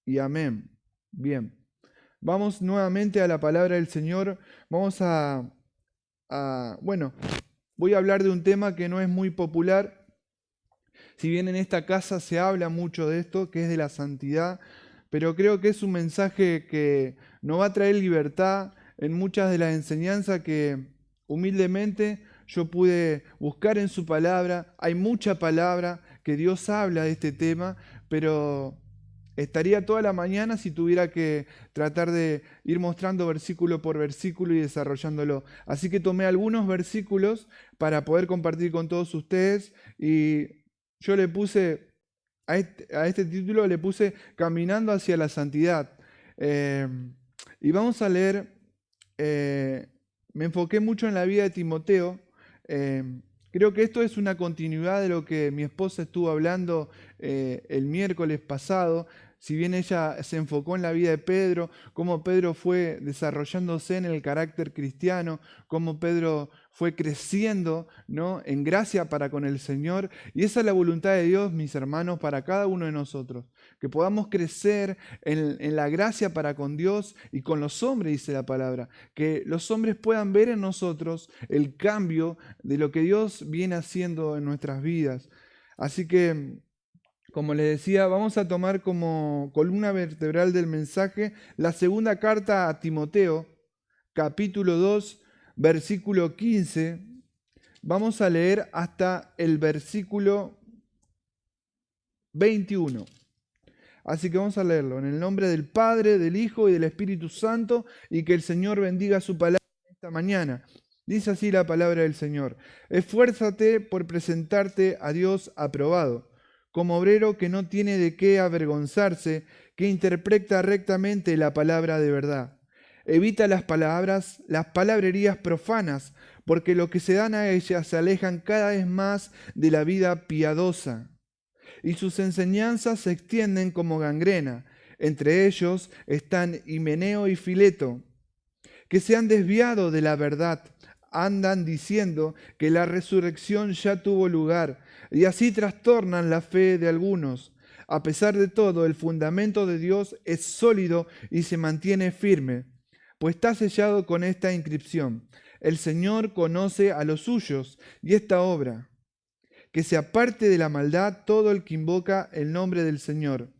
y amén. Bien, vamos nuevamente a la palabra del Señor. Vamos bueno, voy a hablar de un tema que no es muy popular. Si bien en esta casa se habla mucho de esto, que es de la santidad, pero creo que es un mensaje que nos va a traer libertad en muchas de las enseñanzas que humildemente yo pude buscar en su palabra. Hay mucha palabra que Dios habla de este tema, pero estaría toda la mañana si tuviera que tratar de ir mostrando versículo por versículo y desarrollándolo. Así que tomé algunos versículos para poder compartir con todos ustedes y yo le puse, a este título le puse Caminando hacia la Santidad. Eh, y vamos a leer, eh, me enfoqué mucho en la vida de Timoteo. eh, Creo que esto es una continuidad de lo que mi esposa estuvo hablando el miércoles pasado. Si bien ella se enfocó en la vida de Pedro, cómo Pedro fue desarrollándose en el carácter cristiano, cómo Pedro fue creciendo, ¿no?, en gracia para con el Señor. Y esa es la voluntad de Dios, mis hermanos, para cada uno de nosotros. Que podamos crecer en la gracia para con Dios y con los hombres, dice la palabra. Que los hombres puedan ver en nosotros el cambio de lo que Dios viene haciendo en nuestras vidas. Así que, como les decía, vamos a tomar como columna vertebral del mensaje la segunda carta a Timoteo, capítulo 2, versículo 15. Vamos a leer hasta el versículo 21. Así que vamos a leerlo en el nombre del Padre, del Hijo y del Espíritu Santo, y que el Señor bendiga su palabra esta mañana. Dice así la palabra del Señor: esfuérzate por presentarte a Dios aprobado, como obrero que no tiene de qué avergonzarse, que interpreta rectamente la palabra de verdad. Evita las palabrerías profanas, porque los que se dan a ellas se alejan cada vez más de la vida piadosa, y sus enseñanzas se extienden como gangrena. Entre ellos están Himeneo y Fileto, que se han desviado de la verdad. Andan diciendo que la resurrección ya tuvo lugar, y así trastornan la fe de algunos. A pesar de todo, el fundamento de Dios es sólido y se mantiene firme, pues está sellado con esta inscripción: el Señor conoce a los suyos. Y esta obra: que se aparte de la maldad todo el que invoca el nombre del Señor.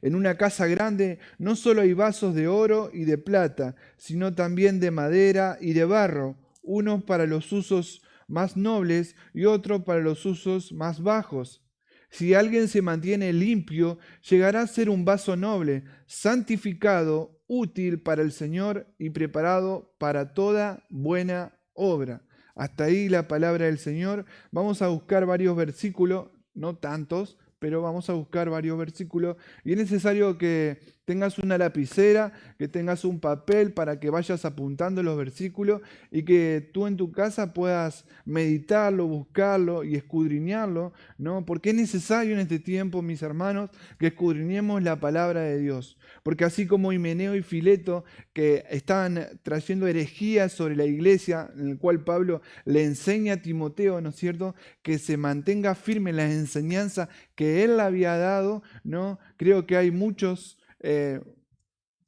En una casa grande no solo hay vasos de oro y de plata, sino también de madera y de barro, unos para los usos más nobles y otros para los usos más bajos. Si alguien se mantiene limpio, llegará a ser un vaso noble, santificado, útil para el Señor y preparado para toda buena obra. Hasta ahí la palabra del Señor. Vamos a buscar varios versículos, no tantos, pero vamos a buscar varios versículos. Y es necesario que tengas una lapicera, que tengas un papel para que vayas apuntando los versículos y que tú en tu casa puedas meditarlo, buscarlo y escudriñarlo, ¿no? Porque es necesario en este tiempo, mis hermanos, que escudriñemos la palabra de Dios. Porque así como Himeneo y Fileto, que estaban trayendo herejías sobre la iglesia, en el cual Pablo le enseña a Timoteo, ¿no es cierto?, que se mantenga firme en las enseñanzas que él le había dado, ¿no? Creo que hay muchos,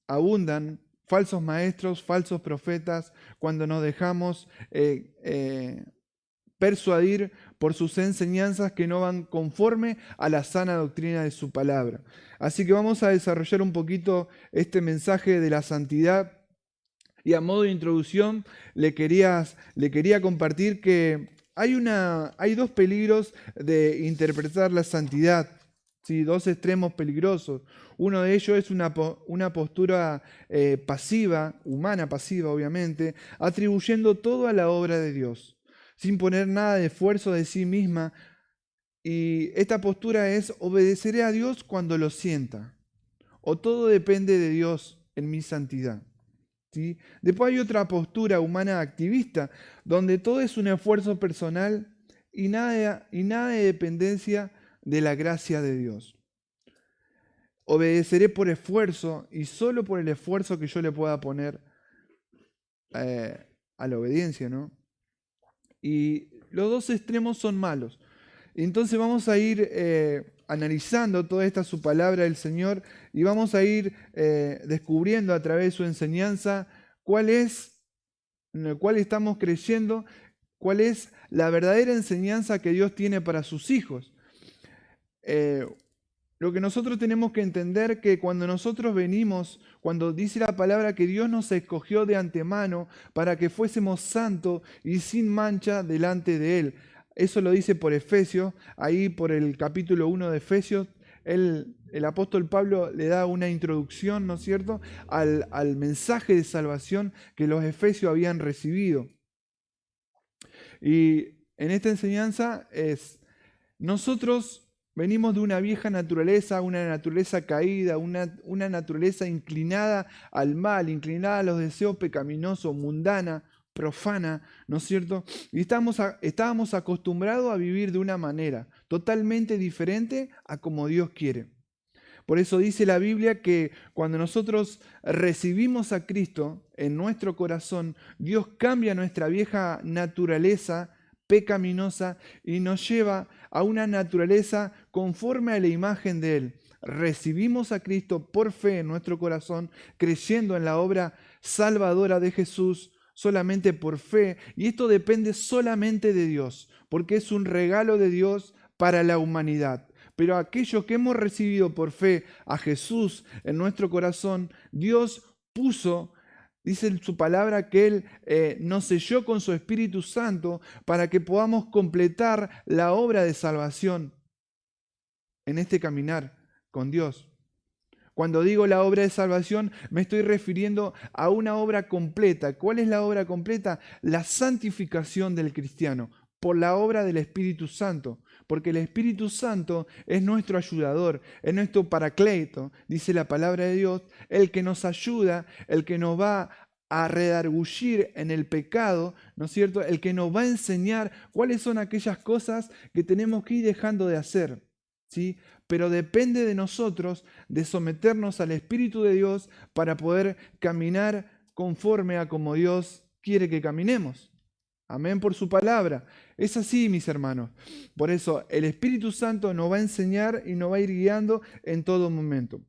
abundan falsos maestros, falsos profetas, cuando nos dejamos persuadir por sus enseñanzas que no van conforme a la sana doctrina de su palabra. Así que vamos a desarrollar un poquito este mensaje de la santidad. Y a modo de introducción le quería compartir que hay dos peligros de interpretar la santidad, ¿sí? Dos extremos peligrosos. Uno de ellos es una postura pasiva, humana pasiva obviamente, atribuyendo todo a la obra de Dios, sin poner nada de esfuerzo de sí misma. Y esta postura es: obedeceré a Dios cuando lo sienta, o todo depende de Dios en mi santidad. ¿Sí? Después hay otra postura humana activista, donde todo es un esfuerzo personal y nada de dependencia de la gracia de Dios. Obedeceré por esfuerzo y solo por el esfuerzo que yo le pueda poner a la obediencia, ¿no? Y los dos extremos son malos. Entonces vamos a ir analizando toda esta su palabra del Señor y vamos a ir descubriendo a través de su enseñanza cuál es, en el cual estamos creyendo, cuál es la verdadera enseñanza que Dios tiene para sus hijos. Lo que nosotros tenemos que entender que cuando nosotros venimos, cuando dice la palabra que Dios nos escogió de antemano para que fuésemos santos y sin mancha delante de Él. Eso lo dice por Efesios, ahí por el capítulo 1 de Efesios, el apóstol Pablo le da una introducción, ¿no es cierto?, al mensaje de salvación que los efesios habían recibido. Y en esta enseñanza nosotros venimos de una vieja naturaleza, una naturaleza caída, una naturaleza inclinada al mal, inclinada a los deseos pecaminosos, mundana, profana, ¿no es cierto? Y estábamos acostumbrados a vivir de una manera totalmente diferente a como Dios quiere. Por eso dice la Biblia que cuando nosotros recibimos a Cristo en nuestro corazón, Dios cambia nuestra vieja naturaleza pecaminosa y nos lleva a una naturaleza conforme a la imagen de Él. Recibimos a Cristo por fe en nuestro corazón, creyendo en la obra salvadora de Jesús solamente por fe. Y esto depende solamente de Dios, porque es un regalo de Dios para la humanidad. Pero aquellos que hemos recibido por fe a Jesús en nuestro corazón, Dios puso, dice en su palabra, que Él nos selló con su Espíritu Santo para que podamos completar la obra de salvación en este caminar con Dios. Cuando digo la obra de salvación, me estoy refiriendo a una obra completa. ¿Cuál es la obra completa? La santificación del cristiano por la obra del Espíritu Santo. Porque el Espíritu Santo es nuestro ayudador, es nuestro paracleto, dice la palabra de Dios, el que nos ayuda, el que nos va a redarguir en el pecado, ¿no es cierto? El que nos va a enseñar cuáles son aquellas cosas que tenemos que ir dejando de hacer, ¿sí? Pero depende de nosotros de someternos al Espíritu de Dios para poder caminar conforme a como Dios quiere que caminemos. Amén por su palabra. Es así, mis hermanos. Por eso el Espíritu Santo nos va a enseñar y nos va a ir guiando en todo momento.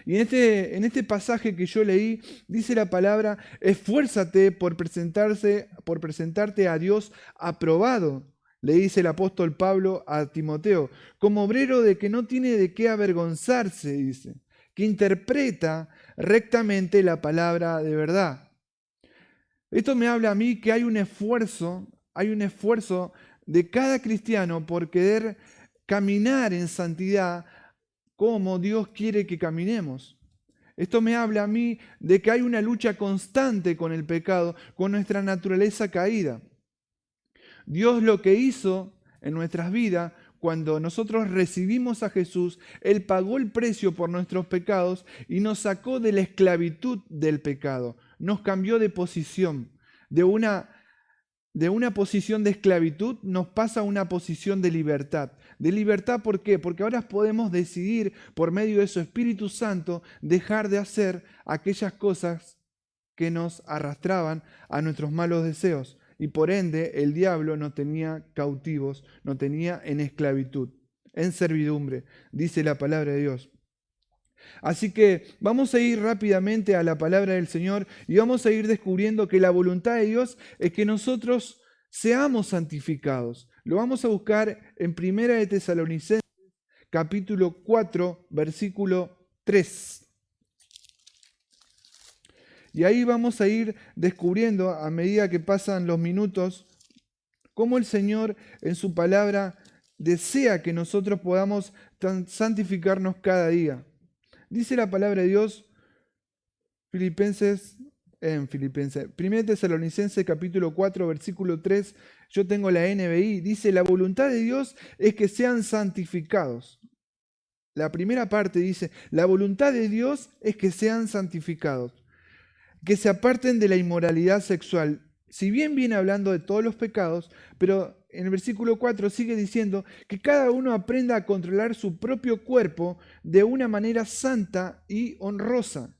Y en este pasaje que yo leí, dice la palabra, esfuérzate por presentarte a Dios aprobado, le dice el apóstol Pablo a Timoteo, como obrero de que no tiene de qué avergonzarse, dice, que interpreta rectamente la palabra de verdad. Esto me habla a mí que hay un esfuerzo de cada cristiano por querer caminar en santidad como Dios quiere que caminemos. Esto me habla a mí de que hay una lucha constante con el pecado, con nuestra naturaleza caída. Dios lo que hizo en nuestras vidas, cuando nosotros recibimos a Jesús, Él pagó el precio por nuestros pecados y nos sacó de la esclavitud del pecado. Nos cambió de posición. De una posición de esclavitud nos pasa a una posición de libertad. ¿De libertad por qué? Porque ahora podemos decidir por medio de su Espíritu Santo dejar de hacer aquellas cosas que nos arrastraban a nuestros malos deseos. Y por ende el diablo nos tenía cautivos, nos tenía en esclavitud, en servidumbre, dice la palabra de Dios. Así que vamos a ir rápidamente a la palabra del Señor y vamos a ir descubriendo que la voluntad de Dios es que nosotros seamos santificados. Lo vamos a buscar en 1 de Tesalonicenses, capítulo 4, versículo 3. Y ahí vamos a ir descubriendo a medida que pasan los minutos cómo el Señor en su palabra desea que nosotros podamos santificarnos cada día. Dice la palabra de Dios, 1 Tesalonicenses capítulo 4, versículo 3, yo tengo la NBI, dice, la voluntad de Dios es que sean santificados. La primera parte dice, la voluntad de Dios es que sean santificados, que se aparten de la inmoralidad sexual. Si bien viene hablando de todos los pecados, pero en el versículo 4 sigue diciendo que cada uno aprenda a controlar su propio cuerpo de una manera santa y honrosa,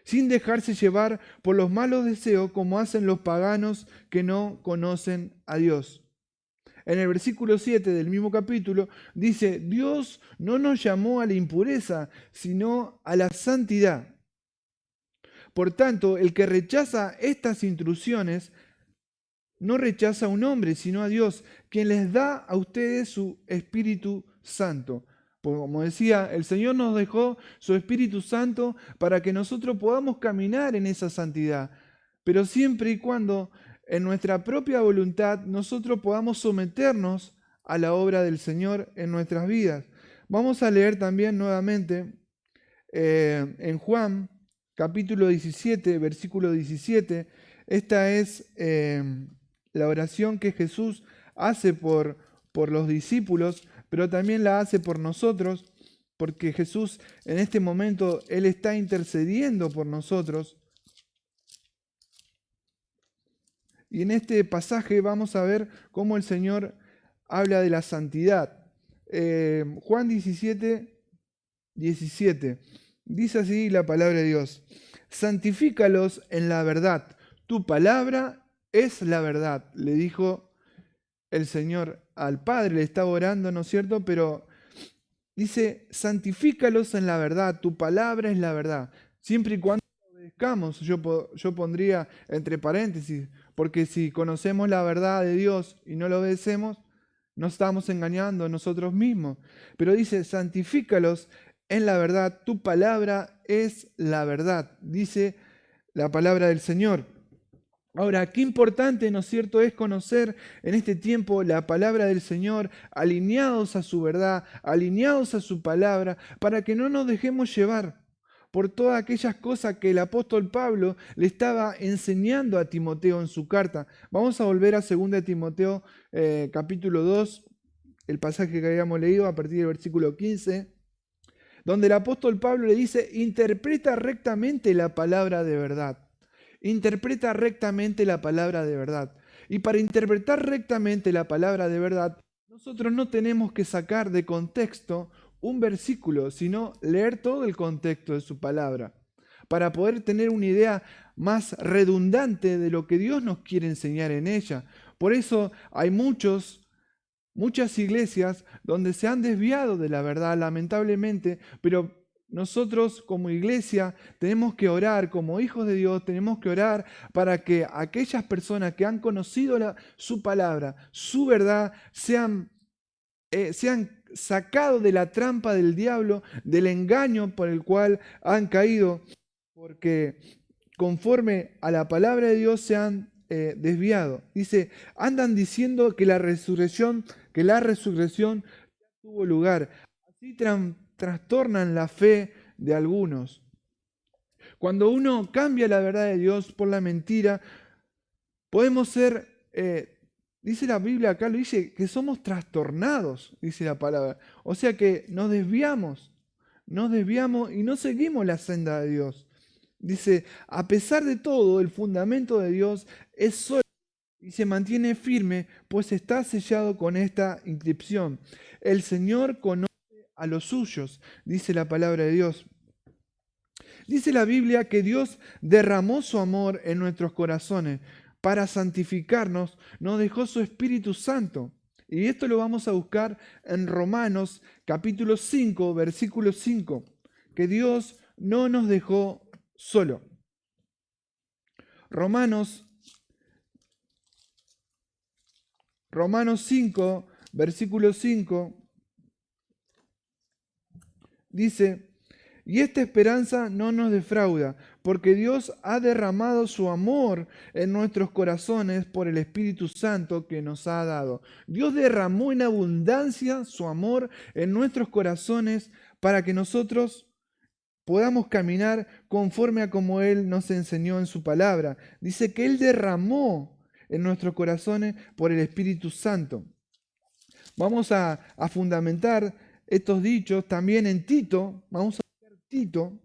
sin dejarse llevar por los malos deseos como hacen los paganos que no conocen a Dios. en el versículo 7 del mismo capítulo, dice, Dios no nos llamó a la impureza, sino a la santidad. Por tanto, el que rechaza estas instrucciones no rechaza a un hombre, sino a Dios, quien les da a ustedes su Espíritu Santo. Porque como decía, el Señor nos dejó su Espíritu Santo para que nosotros podamos caminar en esa santidad, pero siempre y cuando en nuestra propia voluntad nosotros podamos someternos a la obra del Señor en nuestras vidas. Vamos a leer también nuevamente en Juan capítulo 17, versículo 17. Esta es la oración que Jesús hace por los discípulos, pero también la hace por nosotros, porque Jesús en este momento, Él está intercediendo por nosotros. Y en este pasaje vamos a ver cómo el Señor habla de la santidad. Juan 17, 17. Dice así la palabra de Dios: santifícalos en la verdad, tu palabra es la verdad. Le dijo el Señor al Padre, le estaba orando, ¿no es cierto? Pero dice, santifícalos en la verdad, tu palabra es la verdad. Siempre y cuando obedezcamos, yo pondría entre paréntesis, porque si conocemos la verdad de Dios y no lo obedecemos, nos estamos engañando a nosotros mismos. Pero dice, santifícalos en la verdad, tu palabra es la verdad, dice la palabra del Señor. Ahora, qué importante, ¿no es cierto?, es conocer en este tiempo la palabra del Señor, alineados a su verdad, alineados a su palabra, para que no nos dejemos llevar por todas aquellas cosas que el apóstol Pablo le estaba enseñando a Timoteo en su carta. Vamos a volver a 2 Timoteo capítulo 2, el pasaje que habíamos leído a partir del versículo 15, donde el apóstol Pablo le dice, interpreta rectamente la palabra de verdad. Interpreta rectamente la palabra de verdad. Y para interpretar rectamente la palabra de verdad, nosotros no tenemos que sacar de contexto un versículo, sino leer todo el contexto de su palabra, para poder tener una idea más redundante de lo que Dios nos quiere enseñar en ella. Por eso hay muchas iglesias donde se han desviado de la verdad, lamentablemente, pero nosotros como iglesia tenemos que orar, como hijos de Dios, tenemos que orar para que aquellas personas que han conocido su palabra, su verdad, sean sacados de la trampa del diablo, del engaño por el cual han caído, porque conforme a la palabra de Dios se han desviado. Dice, andan diciendo que la resurrección tuvo lugar. Así trastornan la fe de algunos. Cuando uno cambia la verdad de Dios por la mentira, podemos ser, dice la Biblia acá, lo dice, que somos trastornados, dice la palabra. O sea que nos desviamos y no seguimos la senda de Dios. Dice, a pesar de todo, el fundamento de Dios es sólido y se mantiene firme, pues está sellado con esta inscripción. El Señor conoce a los suyos, dice la palabra de Dios. Dice la Biblia que Dios derramó su amor en nuestros corazones. Para santificarnos, nos dejó su Espíritu Santo. Y esto lo vamos a buscar en Romanos capítulo 5, versículo 5, que Dios no nos dejó solo. Romanos 5, versículo 5, dice, y esta esperanza no nos defrauda, porque Dios ha derramado su amor en nuestros corazones por el Espíritu Santo que nos ha dado. Dios derramó en abundancia su amor en nuestros corazones para que nosotros podamos caminar conforme a como Él nos enseñó en su palabra. Dice que Él derramó en nuestros corazones por el Espíritu Santo. Vamos a fundamentar estos dichos también en Tito. Vamos a ver Tito,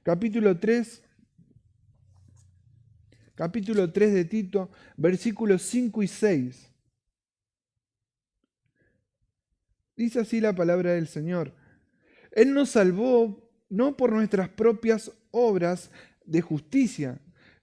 capítulo 3 de Tito, versículos 5 y 6. Dice así la palabra del Señor. Él nos salvó no por nuestras propias obras de justicia,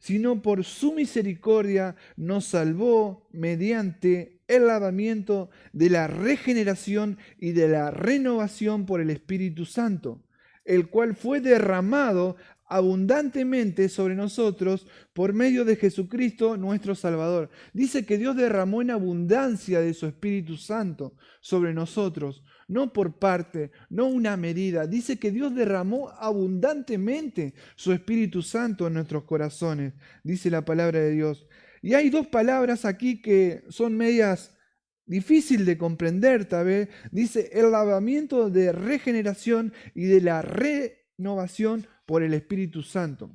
sino por su misericordia nos salvó mediante el lavamiento de la regeneración y de la renovación por el Espíritu Santo, el cual fue derramado abundantemente sobre nosotros por medio de Jesucristo nuestro Salvador. Dice que Dios derramó en abundancia de su Espíritu Santo sobre nosotros, no por parte, no una medida. Dice que Dios derramó abundantemente su Espíritu Santo en nuestros corazones, dice la palabra de Dios. Y hay dos palabras aquí que son medias difícil de comprender, tal vez. Dice el lavamiento de regeneración y de la renovación por el Espíritu Santo.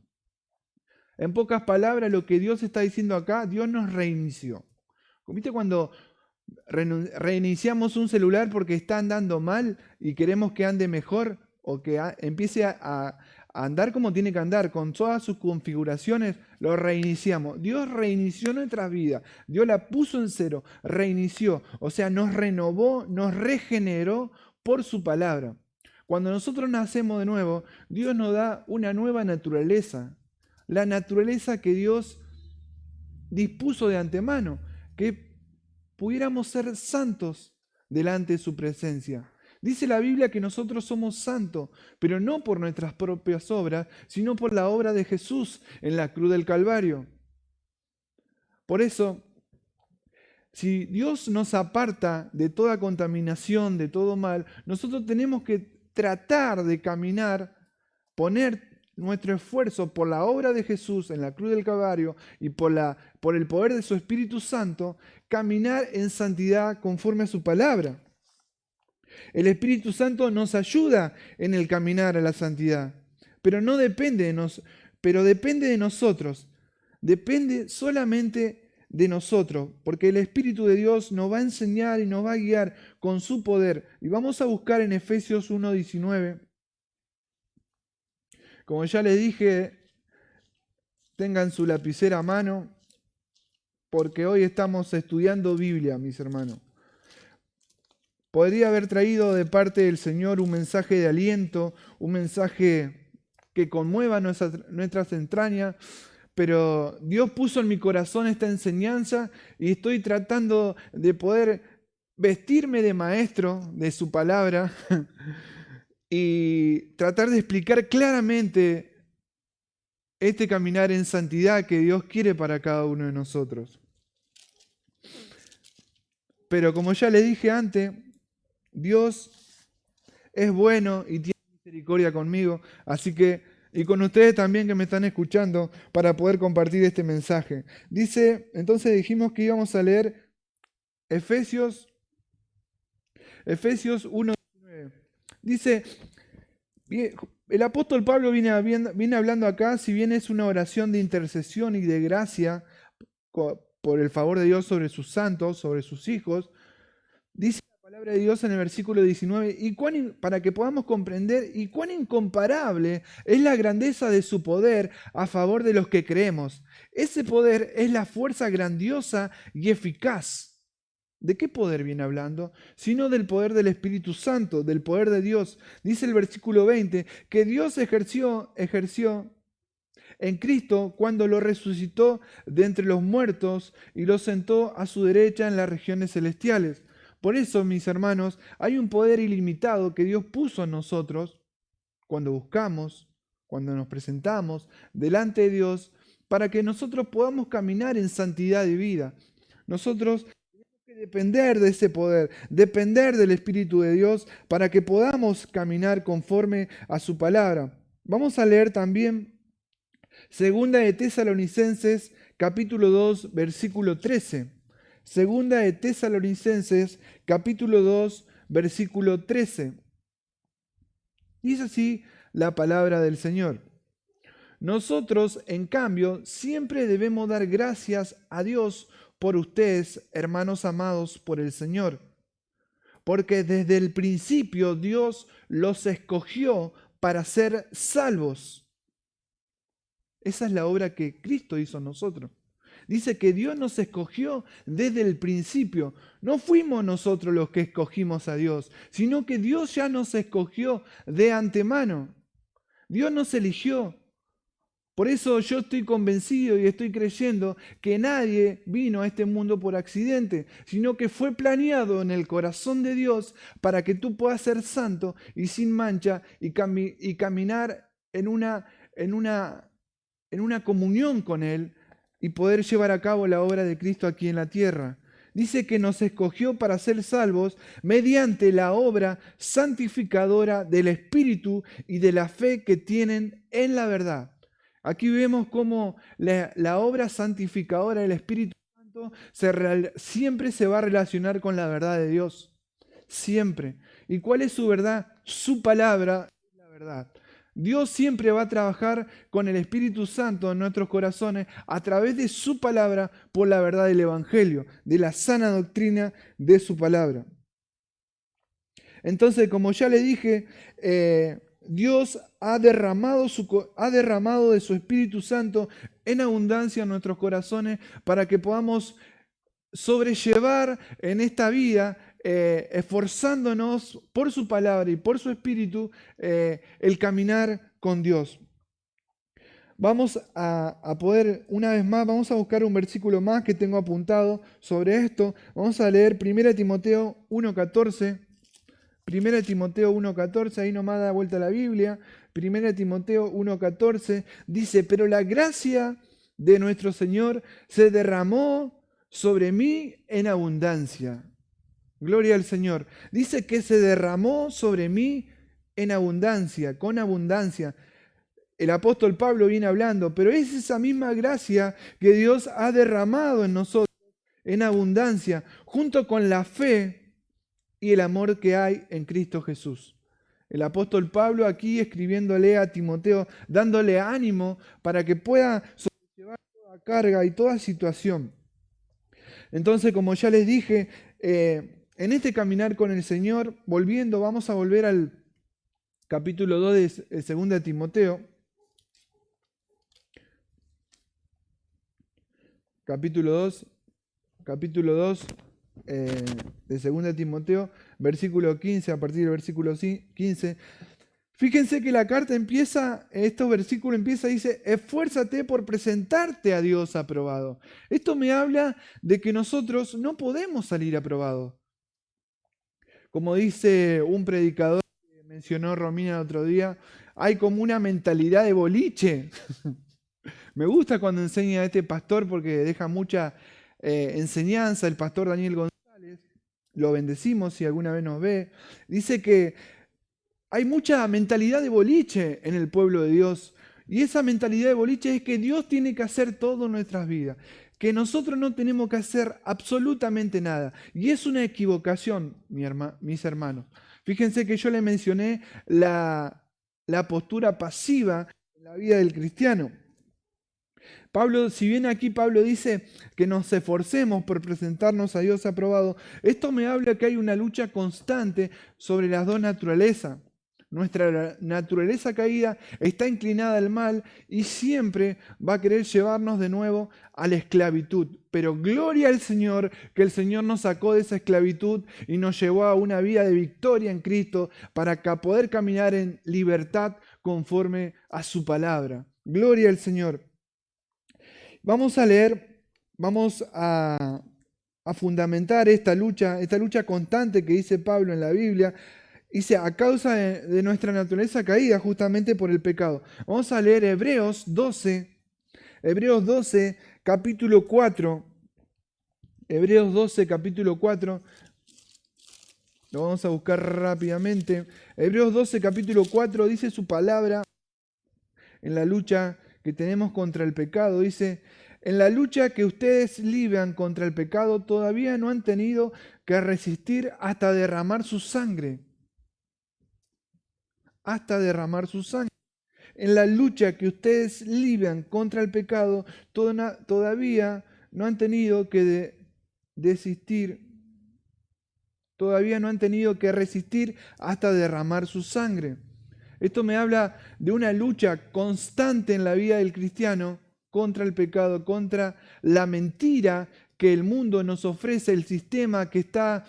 En pocas palabras, lo que Dios está diciendo acá, Dios nos reinició. ¿Viste cuando reiniciamos un celular porque está andando mal y queremos que ande mejor o que empiece a andar como tiene que andar, con todas sus configuraciones? Lo reiniciamos. Dios reinició nuestra vida, Dios la puso en cero, reinició, o sea, nos renovó, nos regeneró por su palabra. Cuando nosotros nacemos de nuevo, Dios nos da una nueva naturaleza, la naturaleza que Dios dispuso de antemano, que pudiéramos ser santos delante de su presencia. Dice la Biblia que nosotros somos santos, pero no por nuestras propias obras, sino por la obra de Jesús en la cruz del Calvario. Por eso, si Dios nos aparta de toda contaminación, de todo mal, nosotros tenemos que tratar de caminar, poner nuestro esfuerzo por la obra de Jesús en la cruz del Calvario y por el poder de su Espíritu Santo, caminar en santidad conforme a su palabra. El Espíritu Santo nos ayuda en el caminar a la santidad, pero no depende de pero depende de nosotros. Depende solamente de nosotros, porque el Espíritu de Dios nos va a enseñar y nos va a guiar con su poder. Y vamos a buscar en Efesios 1:19. Como ya les dije, tengan su lapicera a mano, porque hoy estamos estudiando Biblia, mis hermanos. Podría haber traído de parte del Señor un mensaje de aliento, un mensaje que conmueva nuestras entrañas, pero Dios puso en mi corazón esta enseñanza y estoy tratando de poder vestirme de maestro de su palabra y tratar de explicar claramente este caminar en santidad que Dios quiere para cada uno de nosotros. Pero como ya le dije antes, Dios es bueno y tiene misericordia conmigo, así que, y con ustedes también que me están escuchando, para poder compartir este mensaje. Dice, entonces dijimos que íbamos a leer Efesios 1:19. Dice, el apóstol Pablo viene hablando acá, si bien es una oración de intercesión y de gracia por el favor de Dios sobre sus santos, sobre sus hijos, dice la palabra de Dios en el versículo 19, para que podamos comprender y cuán incomparable es la grandeza de su poder a favor de los que creemos. Ese poder es la fuerza grandiosa y eficaz. ¿De qué poder viene hablando? Sino del poder del Espíritu Santo, del poder de Dios. Dice el versículo 20, que Dios ejerció en Cristo cuando lo resucitó de entre los muertos y lo sentó a su derecha en las regiones celestiales. Por eso, mis hermanos, hay un poder ilimitado que Dios puso en nosotros cuando buscamos, cuando nos presentamos delante de Dios, para que nosotros podamos caminar en santidad de vida. Nosotros tenemos que depender de ese poder, depender del Espíritu de Dios para que podamos caminar conforme a su palabra. Vamos a leer también Segunda de Tesalonicenses, capítulo 2, versículo 13. Segunda de Tesalonicenses, capítulo 2, versículo 13. Dice así la palabra del Señor. Nosotros, en cambio, siempre debemos dar gracias a Dios por ustedes, hermanos amados por el Señor, porque desde el principio Dios los escogió para ser salvos. Esa es la obra que Cristo hizo en nosotros. Dice que Dios nos escogió desde el principio. No fuimos nosotros los que escogimos a Dios, sino que Dios ya nos escogió de antemano. Dios nos eligió Por eso yo estoy convencido y estoy creyendo que nadie vino a este mundo por accidente, sino que fue planeado en el corazón de Dios para que tú puedas ser santo y sin mancha y caminar en una comunión con Él y poder llevar a cabo la obra de Cristo aquí en la tierra. Dice que nos escogió para ser salvos mediante la obra santificadora del Espíritu y de la fe que tienen en la verdad. Aquí vemos cómo la obra santificadora del Espíritu Santo siempre se va a relacionar con la verdad de Dios. Siempre. ¿Y cuál es su verdad? Su palabra es la verdad. Dios siempre va a trabajar con el Espíritu Santo en nuestros corazones a través de su palabra por la verdad del Evangelio, de la sana doctrina de su palabra. Entonces, como ya le dije, Dios ha derramado de su Espíritu Santo en abundancia en nuestros corazones para que podamos sobrellevar en esta vida, esforzándonos por su palabra y por su Espíritu, el caminar con Dios. Vamos a poder, una vez más, vamos a buscar un versículo más que tengo apuntado sobre esto. Vamos a leer 1 Timoteo 1:14. 1 Timoteo 1:14, ahí nomás da vuelta la Biblia. 1 Timoteo 1:14 dice, pero la gracia de nuestro Señor se derramó sobre mí en abundancia. Gloria al Señor. Dice que se derramó sobre mí en abundancia, con abundancia. El apóstol Pablo viene hablando, pero es esa misma gracia que Dios ha derramado en nosotros en abundancia, junto con la fe y el amor que hay en Cristo Jesús. El apóstol Pablo aquí escribiéndole a Timoteo, dándole ánimo para que pueda sobrellevar toda carga y toda situación. Entonces, como ya les dije, en este caminar con el Señor, vamos a volver al capítulo 2 de 2 Timoteo. Capítulo 2 de 2 Timoteo, versículo 15, a partir del versículo 15. Fíjense que la carta empieza, estos versículos dice, esfuérzate por presentarte a Dios aprobado. Esto me habla de que nosotros no podemos salir aprobados. Como dice un predicador que mencionó Romina el otro día, hay como una mentalidad de boliche. Me gusta cuando enseña a este pastor porque deja mucha enseñanza, el pastor Daniel González, lo bendecimos si alguna vez nos ve. Dice que hay mucha mentalidad de boliche en el pueblo de Dios. Y esa mentalidad de boliche es que Dios tiene que hacer todo en nuestras vidas, que nosotros no tenemos que hacer absolutamente nada. Y es una equivocación, mis hermanos. Fíjense que yo le mencioné la postura pasiva en la vida del cristiano. Pablo, si bien aquí Pablo dice que nos esforcemos por presentarnos a Dios aprobado, esto me habla que hay una lucha constante sobre las dos naturalezas. Nuestra naturaleza caída está inclinada al mal y siempre va a querer llevarnos de nuevo a la esclavitud. Pero gloria al Señor, que el Señor nos sacó de esa esclavitud y nos llevó a una vida de victoria en Cristo para poder caminar en libertad conforme a su palabra. Gloria al Señor. Vamos a leer, vamos a fundamentar esta lucha constante que dice Pablo en la Biblia. Dice, a causa de nuestra naturaleza caída justamente por el pecado. Vamos a leer Hebreos 12, capítulo 4. Hebreos 12, capítulo 4. Lo vamos a buscar rápidamente. Hebreos 12, capítulo 4 dice su palabra en la lucha que tenemos contra el pecado. Dice, en la lucha que ustedes libran contra el pecado todavía no han tenido que resistir hasta derramar su sangre. Hasta derramar su sangre. En la lucha que ustedes libran contra el pecado, todavía no han tenido que desistir, todavía no han tenido que resistir hasta derramar su sangre. Esto me habla de una lucha constante en la vida del cristiano contra el pecado, contra la mentira que el mundo nos ofrece, el sistema que está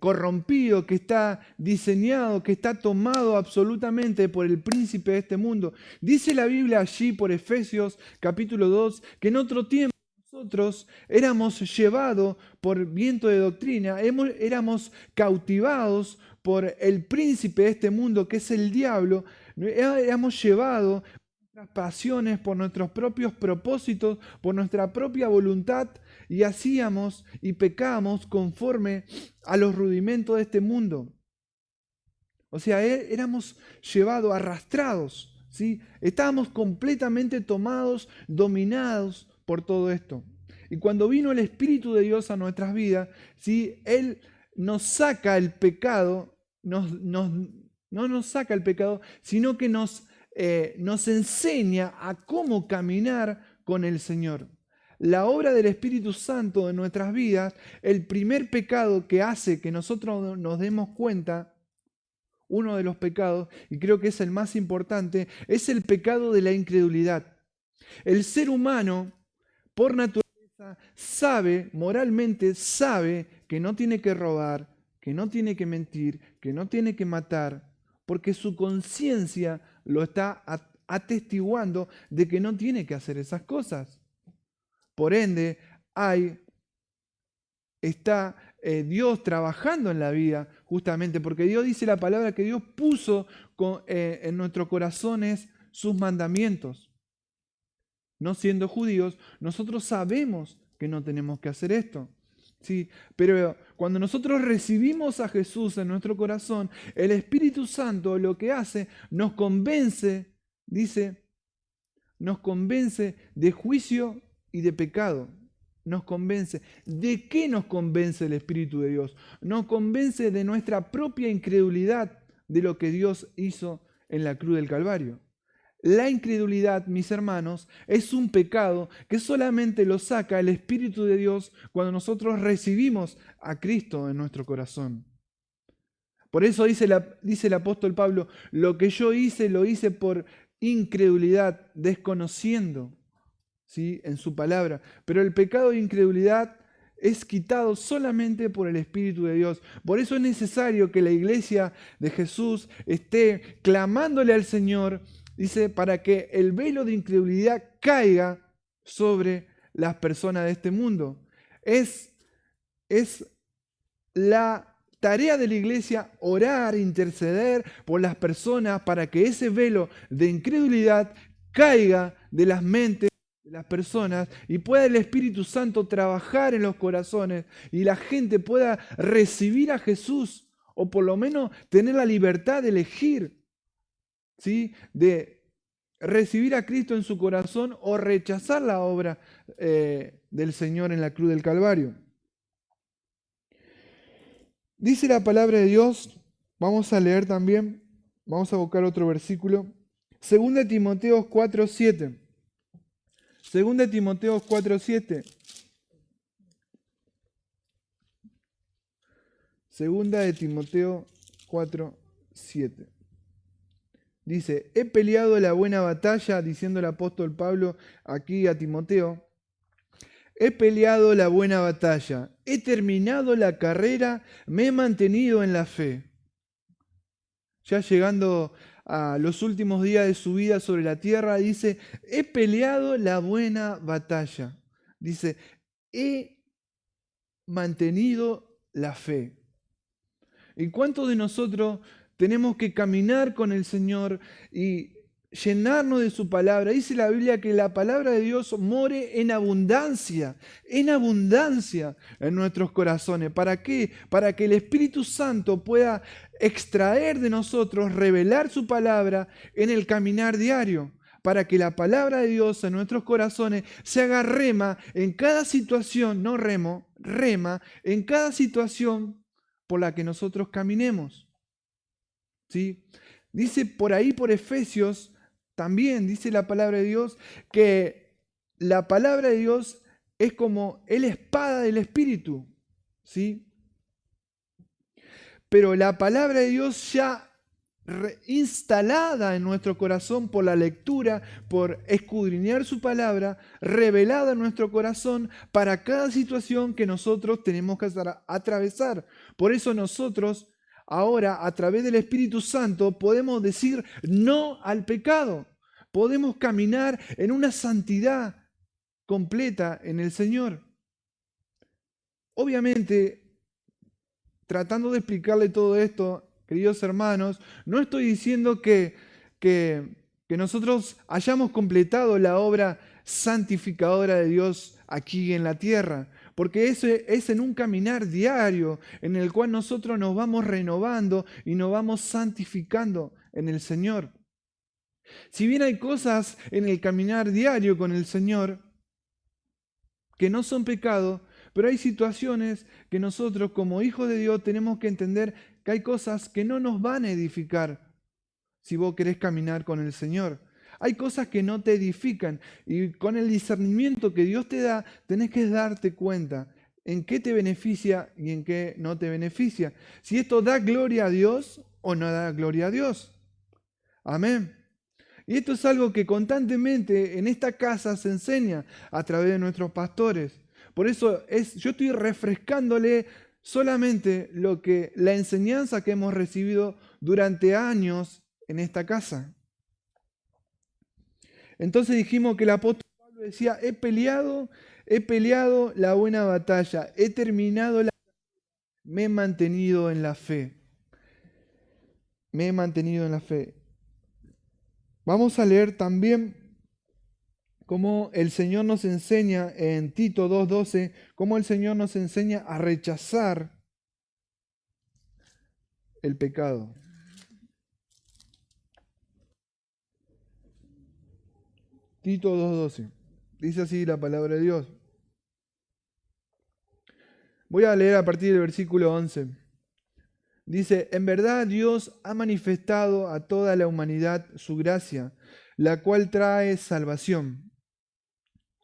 corrompido, que está diseñado, que está tomado absolutamente por el príncipe de este mundo. Dice la Biblia allí por Efesios capítulo 2 que en otro tiempo nosotros éramos llevados por viento de doctrina, éramos cautivados por el príncipe de este mundo, que es el diablo, éramos llevados por nuestras pasiones, por nuestros propios propósitos, por nuestra propia voluntad, y hacíamos y pecábamos conforme a los rudimentos de este mundo. O sea, éramos llevados, arrastrados, ¿sí? Estábamos completamente tomados, dominados por todo esto. Y cuando vino el Espíritu de Dios a nuestras vidas, ¿sí? Él nos saca el pecado, no nos saca el pecado, sino que nos enseña a cómo caminar con el Señor. La obra del Espíritu Santo en nuestras vidas, el primer pecado que hace que nosotros nos demos cuenta, uno de los pecados, y creo que es el más importante, es el pecado de la incredulidad. El ser humano, por naturaleza, sabe, moralmente sabe que no tiene que robar, que no tiene que mentir, que no tiene que matar, porque su conciencia lo está atestiguando de que no tiene que hacer esas cosas. Por ende, está Dios trabajando en la vida, justamente, porque Dios dice la palabra que Dios puso en nuestros corazones sus mandamientos. No siendo judíos, nosotros sabemos que no tenemos que hacer esto. Sí, pero cuando nosotros recibimos a Jesús en nuestro corazón, el Espíritu Santo lo que hace, nos convence, dice, nos convence de juicio y de pecado. Nos convence. ¿De qué nos convence el Espíritu de Dios? Nos convence de nuestra propia incredulidad de lo que Dios hizo en la cruz del Calvario. La incredulidad, mis hermanos, es un pecado que solamente lo saca el Espíritu de Dios cuando nosotros recibimos a Cristo en nuestro corazón. Por eso dice el apóstol Pablo, lo que yo hice, lo hice por incredulidad, desconociendo, ¿sí?, en su palabra. Pero el pecado de incredulidad es quitado solamente por el Espíritu de Dios. Por eso es necesario que la iglesia de Jesús esté clamándole al Señor, dice, para que el velo de incredulidad caiga sobre las personas de este mundo. Es la tarea de la iglesia orar, interceder por las personas para que ese velo de incredulidad caiga de las mentes de las personas y pueda el Espíritu Santo trabajar en los corazones y la gente pueda recibir a Jesús o por lo menos tener la libertad de elegir, ¿sí?, de recibir a Cristo en su corazón o rechazar la obra del Señor en la cruz del Calvario. Dice la palabra de Dios, vamos a leer también, vamos a buscar otro versículo, 2 Timoteo 4:7. 2 Timoteo 4:7. 2 Timoteo 4:7. Dice, he peleado la buena batalla, diciendo el apóstol Pablo aquí a Timoteo, he peleado la buena batalla, he terminado la carrera, me he mantenido en la fe. Ya llegando a los últimos días de su vida sobre la tierra, dice, he peleado la buena batalla. Dice, he mantenido la fe. ¿Y cuántos de nosotros tenemos que caminar con el Señor y llenarnos de su palabra? Dice la Biblia que la palabra de Dios more en abundancia en nuestros corazones. ¿Para qué? Para que el Espíritu Santo pueda extraer de nosotros, revelar su palabra en el caminar diario. Para que la palabra de Dios en nuestros corazones se haga rema en cada situación, no remo, rema en cada situación por la que nosotros caminemos. ¿Sí? Dice por ahí, por Efesios, también dice la palabra de Dios, que la palabra de Dios es como la espada del Espíritu. ¿Sí? Pero la palabra de Dios ya instalada en nuestro corazón por la lectura, por escudriñar su palabra, revelada en nuestro corazón para cada situación que nosotros tenemos que atravesar. Por eso nosotros ahora, a través del Espíritu Santo, podemos decir no al pecado. Podemos caminar en una santidad completa en el Señor. Obviamente, tratando de explicarle todo esto, queridos hermanos, no estoy diciendo que nosotros hayamos completado la obra santificadora de Dios aquí en la tierra, porque eso es en un caminar diario en el cual nosotros nos vamos renovando y nos vamos santificando en el Señor. Si bien hay cosas en el caminar diario con el Señor que no son pecado, pero hay situaciones que nosotros como hijos de Dios tenemos que entender que hay cosas que no nos van a edificar si vos querés caminar con el Señor. Hay cosas que no te edifican y con el discernimiento que Dios te da, tenés que darte cuenta en qué te beneficia y en qué no te beneficia. Si esto da gloria a Dios o no da gloria a Dios. Amén. Y esto es algo que constantemente en esta casa se enseña a través de nuestros pastores. Por eso yo estoy refrescándole solamente la enseñanza que hemos recibido durante años en esta casa. Entonces dijimos que el apóstol Pablo decía, he peleado la buena batalla, he terminado me he mantenido en la fe. Me he mantenido en la fe. Vamos a leer también cómo el Señor nos enseña en Tito 2:12, cómo el Señor nos enseña a rechazar el pecado. Tito 2:12. Dice así la palabra de Dios. Voy a leer a partir del versículo 11. Dice, en verdad Dios ha manifestado a toda la humanidad su gracia, la cual trae salvación.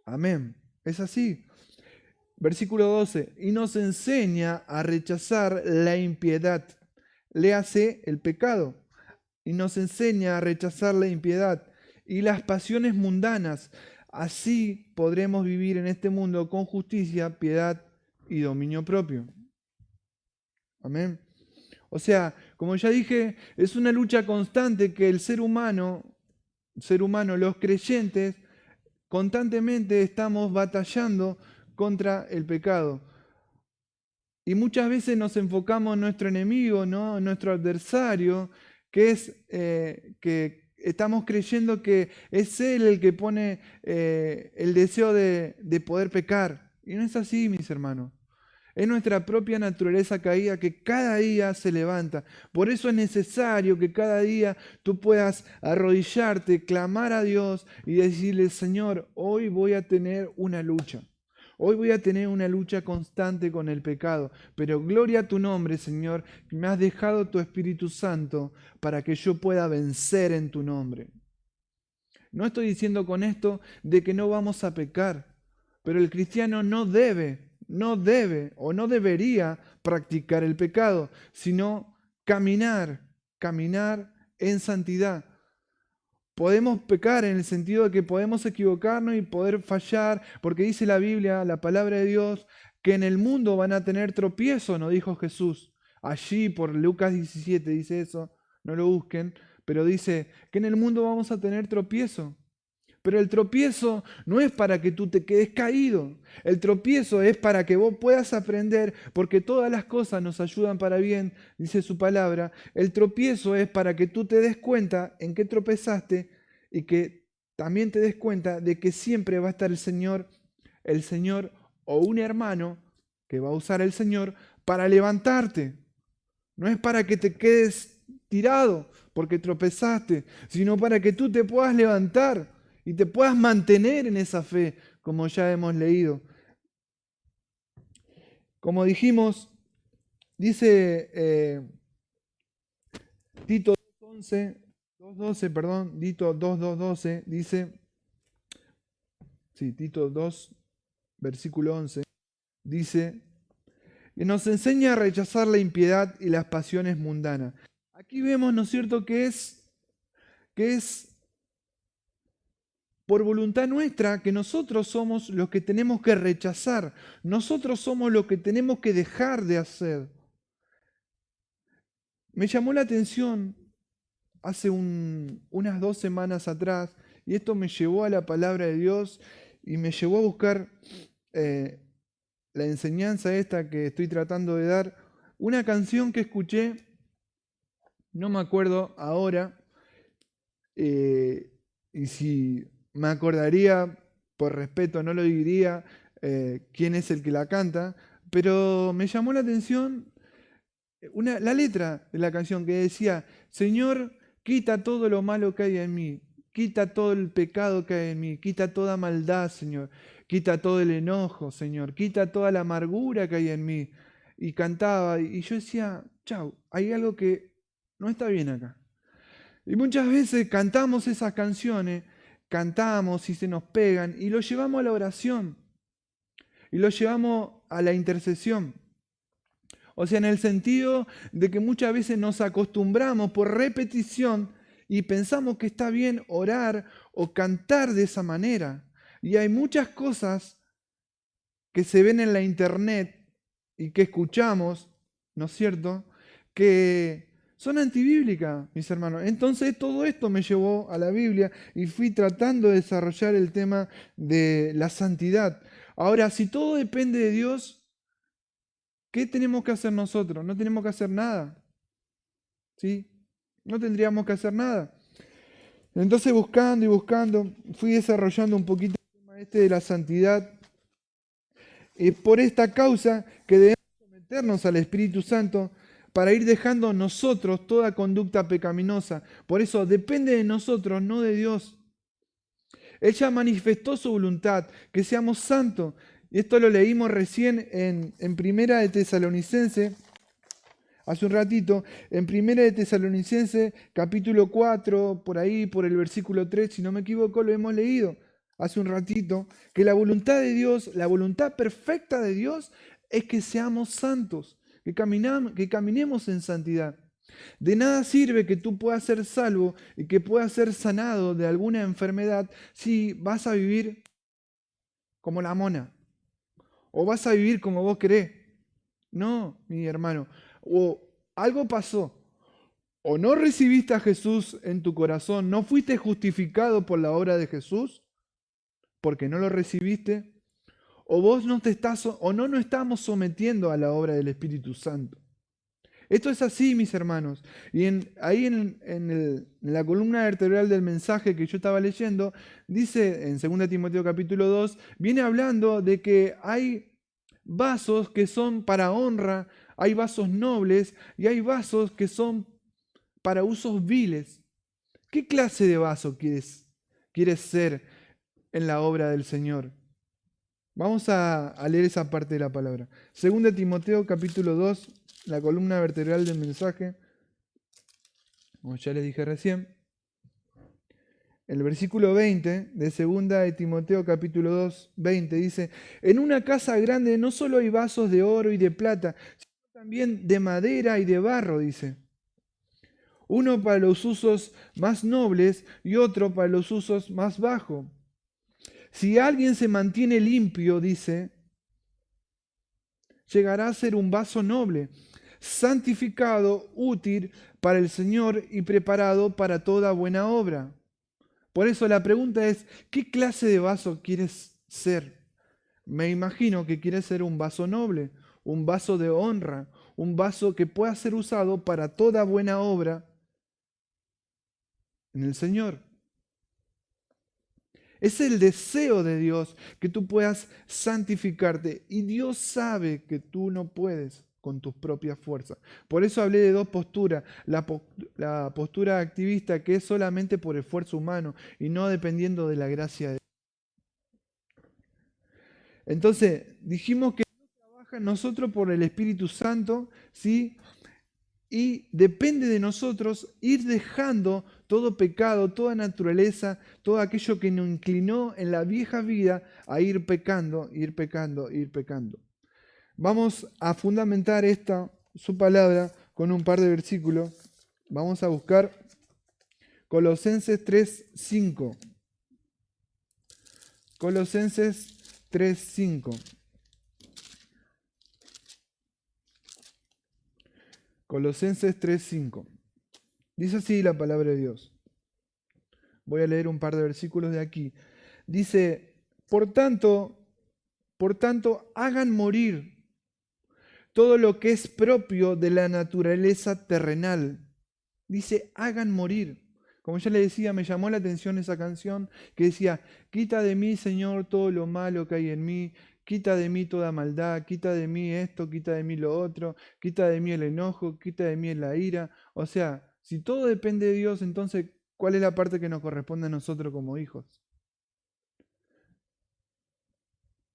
Amén. Es así. Versículo 12. Y nos enseña a rechazar la impiedad. Léase el pecado. Y nos enseña a rechazar la impiedad y las pasiones mundanas. Así podremos vivir en este mundo con justicia, piedad y dominio propio. Amén. O sea, como ya dije, es una lucha constante que el ser humano, los creyentes, constantemente estamos batallando contra el pecado. Y muchas veces nos enfocamos en nuestro enemigo, ¿no? En nuestro adversario, que es que estamos creyendo que es él el que pone el deseo de poder pecar. Y no es así, mis hermanos. Es nuestra propia naturaleza caída que cada día se levanta. Por eso es necesario que cada día tú puedas arrodillarte, clamar a Dios y decirle, Señor, hoy voy a tener una lucha. Hoy voy a tener una lucha constante con el pecado. Pero gloria a tu nombre, Señor, que me has dejado tu Espíritu Santo para que yo pueda vencer en tu nombre. No estoy diciendo con esto de que no vamos a pecar, pero el cristiano no debe o no debería practicar el pecado, sino caminar en santidad. Podemos pecar en el sentido de que podemos equivocarnos y poder fallar, porque dice la Biblia, la palabra de Dios, que en el mundo van a tener tropiezo, ¿no dijo Jesús? Allí por Lucas 17 dice eso, no lo busquen, pero dice que en el mundo vamos a tener tropiezo. Pero el tropiezo no es para que tú te quedes caído. El tropiezo es para que vos puedas aprender, porque todas las cosas nos ayudan para bien, dice su palabra. El tropiezo es para que tú te des cuenta en qué tropezaste y que también te des cuenta de que siempre va a estar el Señor o un hermano que va a usar el Señor para levantarte. No es para que te quedes tirado porque tropezaste, sino para que tú te puedas levantar y te puedas mantener en esa fe, como ya hemos leído. Como dijimos, dice Tito 2:12, Tito 2:12, dice, sí, Tito 2, versículo 11, dice, y nos enseña a rechazar la impiedad y las pasiones mundanas. Aquí vemos, ¿no es cierto?, que es por voluntad nuestra que nosotros somos los que tenemos que rechazar, nosotros somos los que tenemos que dejar de hacer. Me llamó la atención hace unas 2 semanas atrás, y esto me llevó a la palabra de Dios y me llevó a buscar eh, la enseñanza esta que estoy tratando de dar, una canción que escuché, no me acuerdo ahora, y si me acordaría, por respeto no lo diría, quién es el que la canta, pero me llamó la atención la letra de la canción que decía: Señor, quita todo lo malo que hay en mí, quita todo el pecado que hay en mí, quita toda maldad, Señor, quita todo el enojo, Señor, quita toda la amargura que hay en mí. Y cantaba, y yo decía, chau, hay algo que no está bien acá. Y muchas veces cantamos esas canciones, cantamos y se nos pegan, y lo llevamos a la oración, y lo llevamos a la intercesión. O sea, en el sentido de que muchas veces nos acostumbramos por repetición y pensamos que está bien orar o cantar de esa manera. Y hay muchas cosas que se ven en la internet y que escuchamos, ¿no es cierto?, que son antibíblicas, mis hermanos. Entonces todo esto me llevó a la Biblia y fui tratando de desarrollar el tema de la santidad. Ahora, si todo depende de Dios, ¿qué tenemos que hacer nosotros? No tenemos que hacer nada. ¿Sí? No tendríamos que hacer nada. Entonces buscando y buscando, fui desarrollando un poquito el tema este de la santidad. Y por esta causa que debemos someternos al Espíritu Santo para ir dejando nosotros toda conducta pecaminosa. Por eso depende de nosotros, no de Dios. Ella manifestó su voluntad, que seamos santos. Y esto lo leímos recién en Primera de Tesalonicenses, hace un ratito, en Primera de Tesalonicenses, capítulo 4, por ahí, por el versículo 3, si no me equivoco, lo hemos leído hace un ratito, que la voluntad de Dios, la voluntad perfecta de Dios, es que seamos santos, que caminemos en santidad. De nada sirve que tú puedas ser salvo y que puedas ser sanado de alguna enfermedad si vas a vivir como la mona o vas a vivir como vos querés. No, mi hermano. O algo pasó. O no recibiste a Jesús en tu corazón, no fuiste justificado por la obra de Jesús, porque no lo recibiste, o vos no te estás, o no nos estamos sometiendo a la obra del Espíritu Santo. Esto es así, mis hermanos. Y ahí en la columna vertebral del mensaje que yo estaba leyendo, dice en 2 Timoteo capítulo 2, viene hablando de que hay vasos que son para honra, hay vasos nobles y hay vasos que son para usos viles. ¿Qué clase de vaso quieres ser en la obra del Señor? Vamos a leer esa parte de la palabra. 2 Timoteo capítulo 2, la columna vertebral del mensaje, como ya les dije recién. El versículo 20 de 2 de Timoteo capítulo 2, 20 dice: en una casa grande no solo hay vasos de oro y de plata, sino también de madera y de barro, dice. Uno para los usos más nobles y otro para los usos más bajos. Si alguien se mantiene limpio, dice, llegará a ser un vaso noble, santificado, útil para el Señor y preparado para toda buena obra. Por eso la pregunta es, ¿qué clase de vaso quieres ser? Me imagino que quieres ser un vaso noble, un vaso de honra, un vaso que pueda ser usado para toda buena obra en el Señor. Es el deseo de Dios que tú puedas santificarte. Y Dios sabe que tú no puedes con tus propias fuerzas. Por eso hablé de dos posturas. La postura activista, que es solamente por esfuerzo humano y no dependiendo de la gracia de Dios. Entonces, dijimos que Dios trabaja en nosotros por el Espíritu Santo, ¿sí? Y depende de nosotros ir dejando todo pecado, toda naturaleza, todo aquello que nos inclinó en la vieja vida a ir pecando, ir pecando, ir pecando. Vamos a fundamentar su palabra con un par de versículos. Vamos a buscar Colosenses 3:5. Colosenses 3:5. Colosenses 3:5. Dice así la palabra de Dios. Voy a leer un par de versículos de aquí. Dice, por tanto, hagan morir todo lo que es propio de la naturaleza terrenal. Dice, hagan morir. Como ya le decía, me llamó la atención esa canción que decía, quita de mí, Señor, todo lo malo que hay en mí, quita de mí toda maldad, quita de mí esto, quita de mí lo otro, quita de mí el enojo, quita de mí la ira. O sea, si todo depende de Dios, entonces, ¿cuál es la parte que nos corresponde a nosotros como hijos?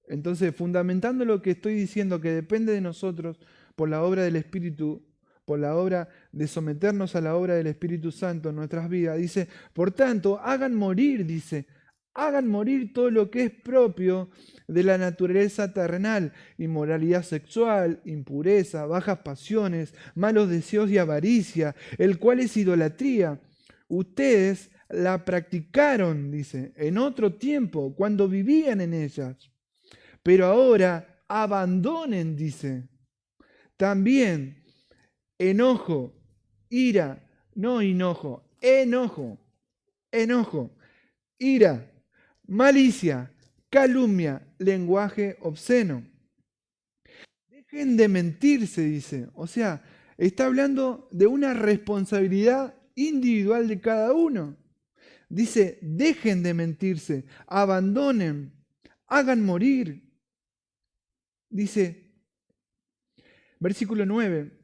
Entonces, fundamentando lo que estoy diciendo, que depende de nosotros por la obra del Espíritu, por la obra de someternos a la obra del Espíritu Santo en nuestras vidas, dice, por tanto, hagan morir, dice, hagan morir todo lo que es propio de la naturaleza terrenal, inmoralidad sexual, impureza, bajas pasiones, malos deseos y avaricia, el cual es idolatría. Ustedes la practicaron, dice, en otro tiempo, cuando vivían en ellas. Pero ahora abandonen, dice. También enojo, ira, no enojo, enojo, ira, malicia, calumnia, lenguaje obsceno. Dejen de mentirse, dice. O sea, está hablando de una responsabilidad individual de cada uno. Dice, dejen de mentirse, abandonen, hagan morir. Dice, versículo 9.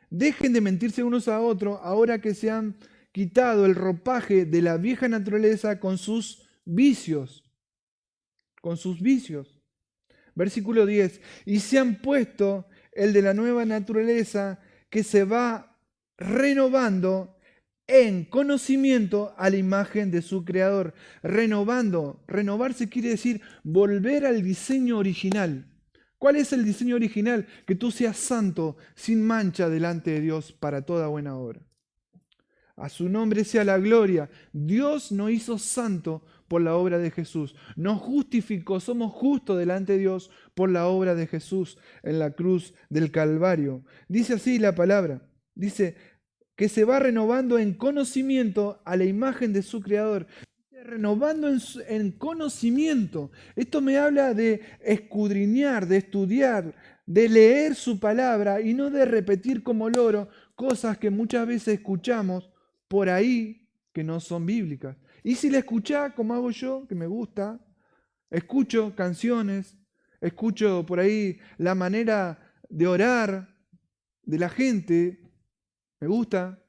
Dejen de mentirse unos a otros ahora que se han quitado el ropaje de la vieja naturaleza con sus vicios. Con sus vicios. Versículo 10. Y se han puesto el de la nueva naturaleza que se va renovando en conocimiento a la imagen de su creador. Renovando. Renovarse quiere decir volver al diseño original. ¿Cuál es el diseño original? Que tú seas santo, sin mancha delante de Dios para toda buena obra. A su nombre sea la gloria. Dios nos hizo santo por la obra de Jesús. Nos justificó, somos justos delante de Dios por la obra de Jesús en la cruz del Calvario. Dice así la palabra. Dice que se va renovando en conocimiento a la imagen de su Creador. Renovando en conocimiento. Esto me habla de escudriñar, de estudiar, de leer su palabra y no de repetir como loro cosas que muchas veces escuchamos por ahí que no son bíblicas. Y si la escuchás, como hago yo, que me gusta, escucho canciones, escucho por ahí la manera de orar de la gente, me gusta,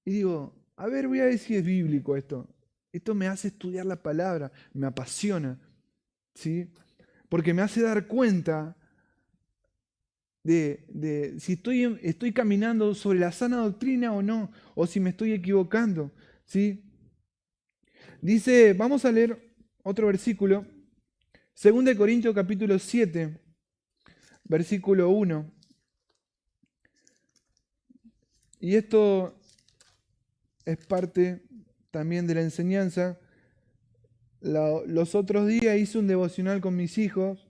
y digo, a ver, voy a ver si es bíblico esto. Esto me hace estudiar la palabra, me apasiona, ¿sí? Porque me hace dar cuenta de si estoy caminando sobre la sana doctrina o no, o si me estoy equivocando, ¿sí? Dice, vamos a leer otro versículo, 2 Corintios capítulo 7, versículo 1. Y esto es parte también de la enseñanza. Los otros días hice un devocional con mis hijos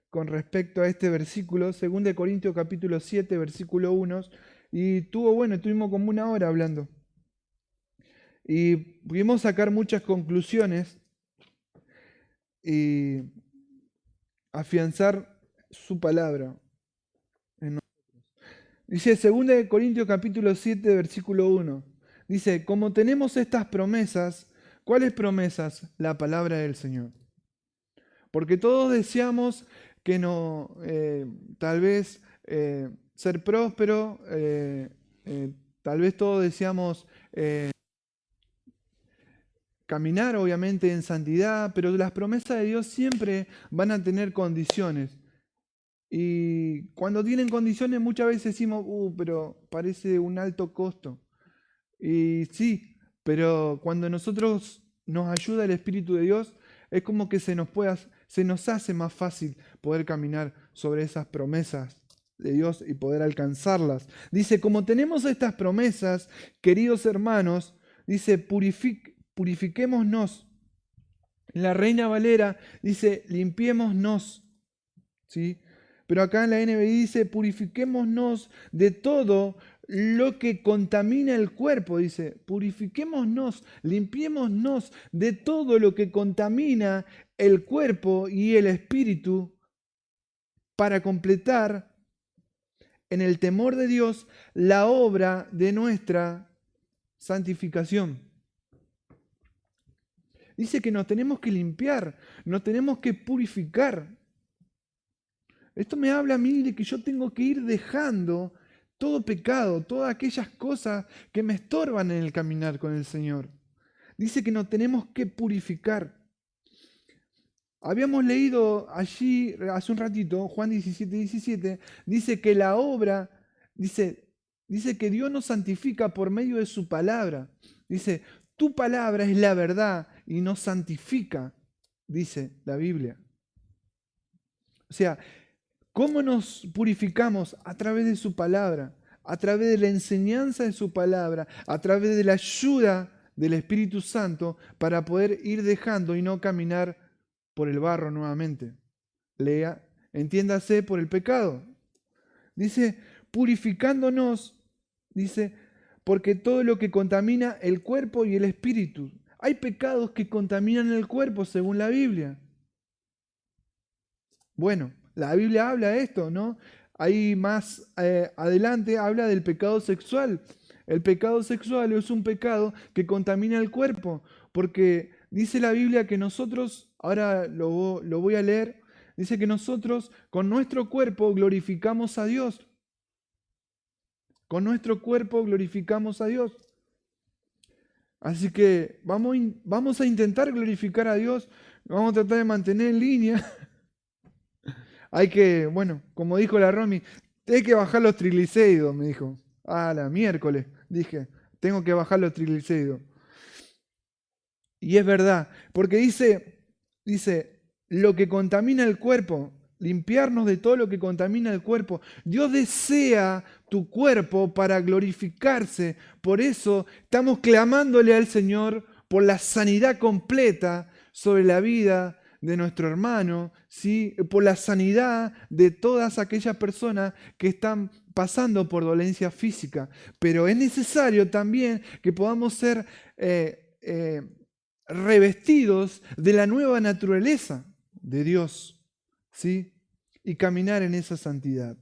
con respecto a este versículo, 2 Corintios capítulo 7, versículo 1, y estuvimos como una hora hablando. Y pudimos sacar muchas conclusiones y afianzar su palabra en nosotros. Dice 2 Corintios capítulo 7, versículo 1. Dice, como tenemos estas promesas, ¿cuáles promesas? La palabra del Señor. Porque todos deseamos que no, tal vez ser próspero, tal vez todos deseamos caminar obviamente en santidad, pero las promesas de Dios siempre van a tener condiciones. Y cuando tienen condiciones muchas veces decimos, pero parece un alto costo. Y sí, pero cuando nosotros nos ayuda el Espíritu de Dios, es como que se nos hace más fácil poder caminar sobre esas promesas de Dios y poder alcanzarlas. Dice, como tenemos estas promesas, queridos hermanos, dice, purifiquémonos. La Reina Valera dice, limpiémonos, ¿sí? Pero acá en la NBI dice, purifiquémonos de todo lo que contamina el cuerpo, dice, purifiquémonos, limpiémonos de todo lo que contamina el cuerpo y el espíritu para completar en el temor de Dios la obra de nuestra santificación. Dice que nos tenemos que limpiar, nos tenemos que purificar. Esto me habla a mí de que yo tengo que ir dejando todo pecado, todas aquellas cosas que me estorban en el caminar con el Señor. Dice que nos tenemos que purificar. Habíamos leído allí hace un ratito, Juan 17:17, dice que la obra, dice que Dios nos santifica por medio de su palabra. Dice, tu palabra es la verdad y nos santifica, dice la Biblia. O sea, ¿cómo nos purificamos? A través de su palabra, a través de la enseñanza de su palabra, a través de la ayuda del Espíritu Santo para poder ir dejando y no caminar por el barro nuevamente. Lea, entiéndase por el pecado. Dice, purificándonos, dice, porque todo lo que contamina el cuerpo y el espíritu. Hay pecados que contaminan el cuerpo según la Biblia. Bueno, la Biblia habla de esto, ¿no? Ahí más adelante habla del pecado sexual. El pecado sexual es un pecado que contamina el cuerpo, porque dice la Biblia que nosotros, ahora lo voy a leer, dice que nosotros con nuestro cuerpo glorificamos a Dios. Con nuestro cuerpo glorificamos a Dios. Así que vamos a intentar glorificar a Dios, vamos a tratar de mantener en línea. Hay que, bueno, como dijo la Romy, hay que bajar los triglicéridos, me dijo. Ah, la miércoles, dije, tengo que bajar los triglicéridos. Y es verdad, porque dice, lo que contamina el cuerpo, limpiarnos de todo lo que contamina el cuerpo. Dios desea tu cuerpo para glorificarse. Por eso estamos clamándole al Señor por la sanidad completa sobre la vida de nuestro hermano, ¿sí? Por la sanidad de todas aquellas personas que están pasando por dolencia física. Pero es necesario también que podamos ser revestidos de la nueva naturaleza de Dios, ¿sí? Y caminar en esa santidad.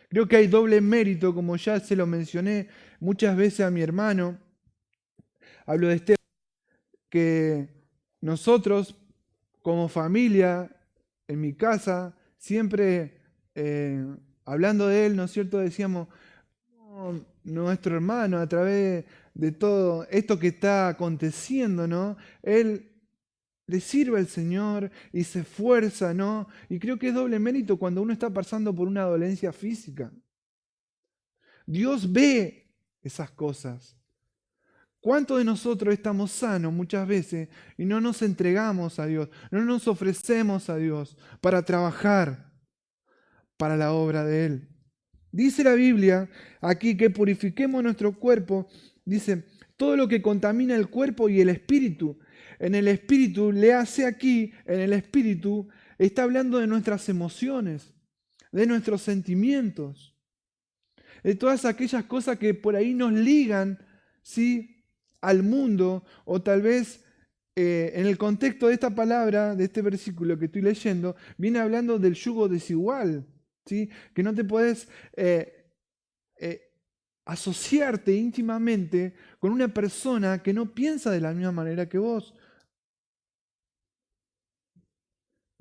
Creo que hay doble mérito, como ya se lo mencioné muchas veces a mi hermano. Hablo de Esteban, que nosotros como familia, en mi casa, siempre hablando de él, ¿no es cierto? Decíamos, nuestro hermano, a través de todo esto que está aconteciendo, ¿no? Él le sirve al Señor y se esfuerza, ¿no? Y creo que es doble mérito cuando uno está pasando por una dolencia física. Dios ve esas cosas. ¿Cuántos de nosotros estamos sanos muchas veces y no nos entregamos a Dios, no nos ofrecemos a Dios para trabajar para la obra de Él? Dice la Biblia aquí que purifiquemos nuestro cuerpo, dice, todo lo que contamina el cuerpo y el espíritu. En el espíritu, le hace aquí, en el espíritu, está hablando de nuestras emociones, de nuestros sentimientos, de todas aquellas cosas que por ahí nos ligan, ¿sí?, al mundo, o tal vez en el contexto de esta palabra, de este versículo que estoy leyendo, viene hablando del yugo desigual, ¿sí? Que no te puedes asociarte íntimamente con una persona que no piensa de la misma manera que vos.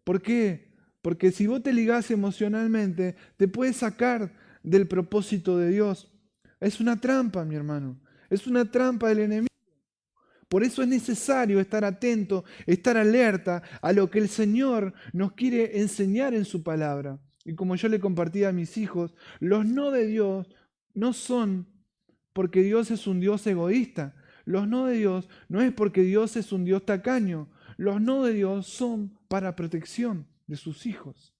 ¿Por qué? Porque si vos te ligás emocionalmente, te puedes sacar del propósito de Dios. Es una trampa, mi hermano. Es una trampa del enemigo. Por eso es necesario estar atento, estar alerta a lo que el Señor nos quiere enseñar en su palabra. Y como yo le compartí a mis hijos, los no de Dios no son porque Dios es un Dios egoísta. Los no de Dios no es porque Dios es un Dios tacaño. Los no de Dios son para protección de sus hijos.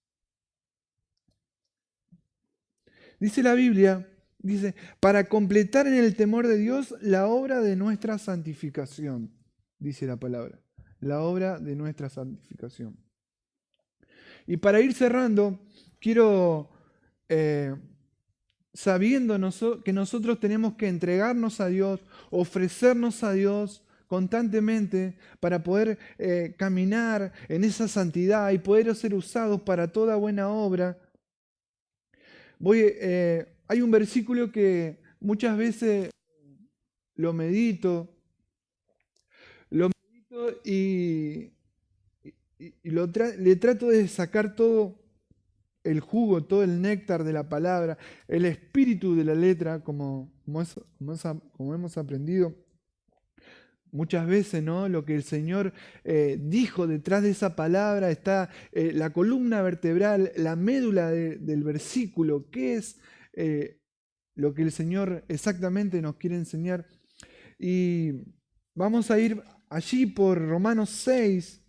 Dice la Biblia, dice, para completar en el temor de Dios la obra de nuestra santificación, dice la palabra, la obra de nuestra santificación. Y para ir cerrando, quiero, sabiendo que nosotros tenemos que entregarnos a Dios, ofrecernos a Dios constantemente para poder caminar en esa santidad y poder ser usados para toda buena obra. Hay un versículo que muchas veces lo medito y le trato de sacar todo el jugo, todo el néctar de la palabra, el espíritu de la letra, como hemos aprendido muchas veces, ¿no? Lo que el Señor dijo detrás de esa palabra está la columna vertebral, la médula del versículo, qué es lo que el Señor exactamente nos quiere enseñar. Y vamos a ir allí por Romanos 6,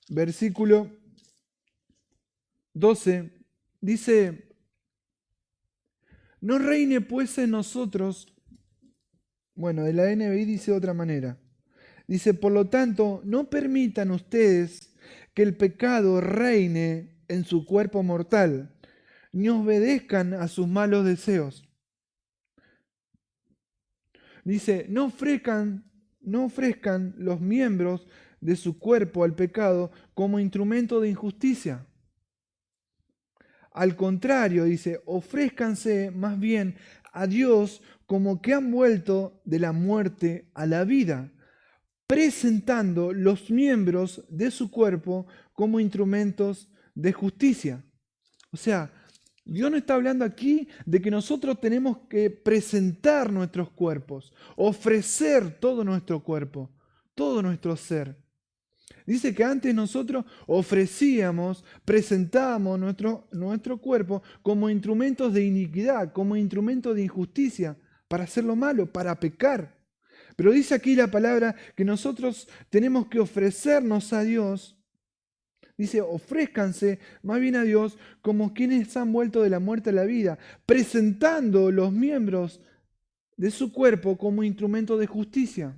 versículo 12, dice: no reine pues en nosotros, bueno, de la NBI dice de otra manera, dice, por lo tanto, no permitan ustedes que el pecado reine en su cuerpo mortal, ni obedezcan a sus malos deseos. Dice, no ofrezcan los miembros de su cuerpo al pecado como instrumento de injusticia. Al contrario, dice, ofrézcanse más bien a Dios como que han vuelto de la muerte a la vida, presentando los miembros de su cuerpo como instrumentos de justicia. O sea, Dios no está hablando aquí de que nosotros tenemos que presentar nuestros cuerpos, ofrecer todo nuestro cuerpo, todo nuestro ser. Dice que antes nosotros ofrecíamos, presentábamos nuestro cuerpo como instrumentos de iniquidad, como instrumentos de injusticia, para hacer lo malo, para pecar. Pero dice aquí la palabra que nosotros tenemos que ofrecernos a Dios. Dice, ofrézcanse más bien a Dios como quienes han vuelto de la muerte a la vida, presentando los miembros de su cuerpo como instrumento de justicia.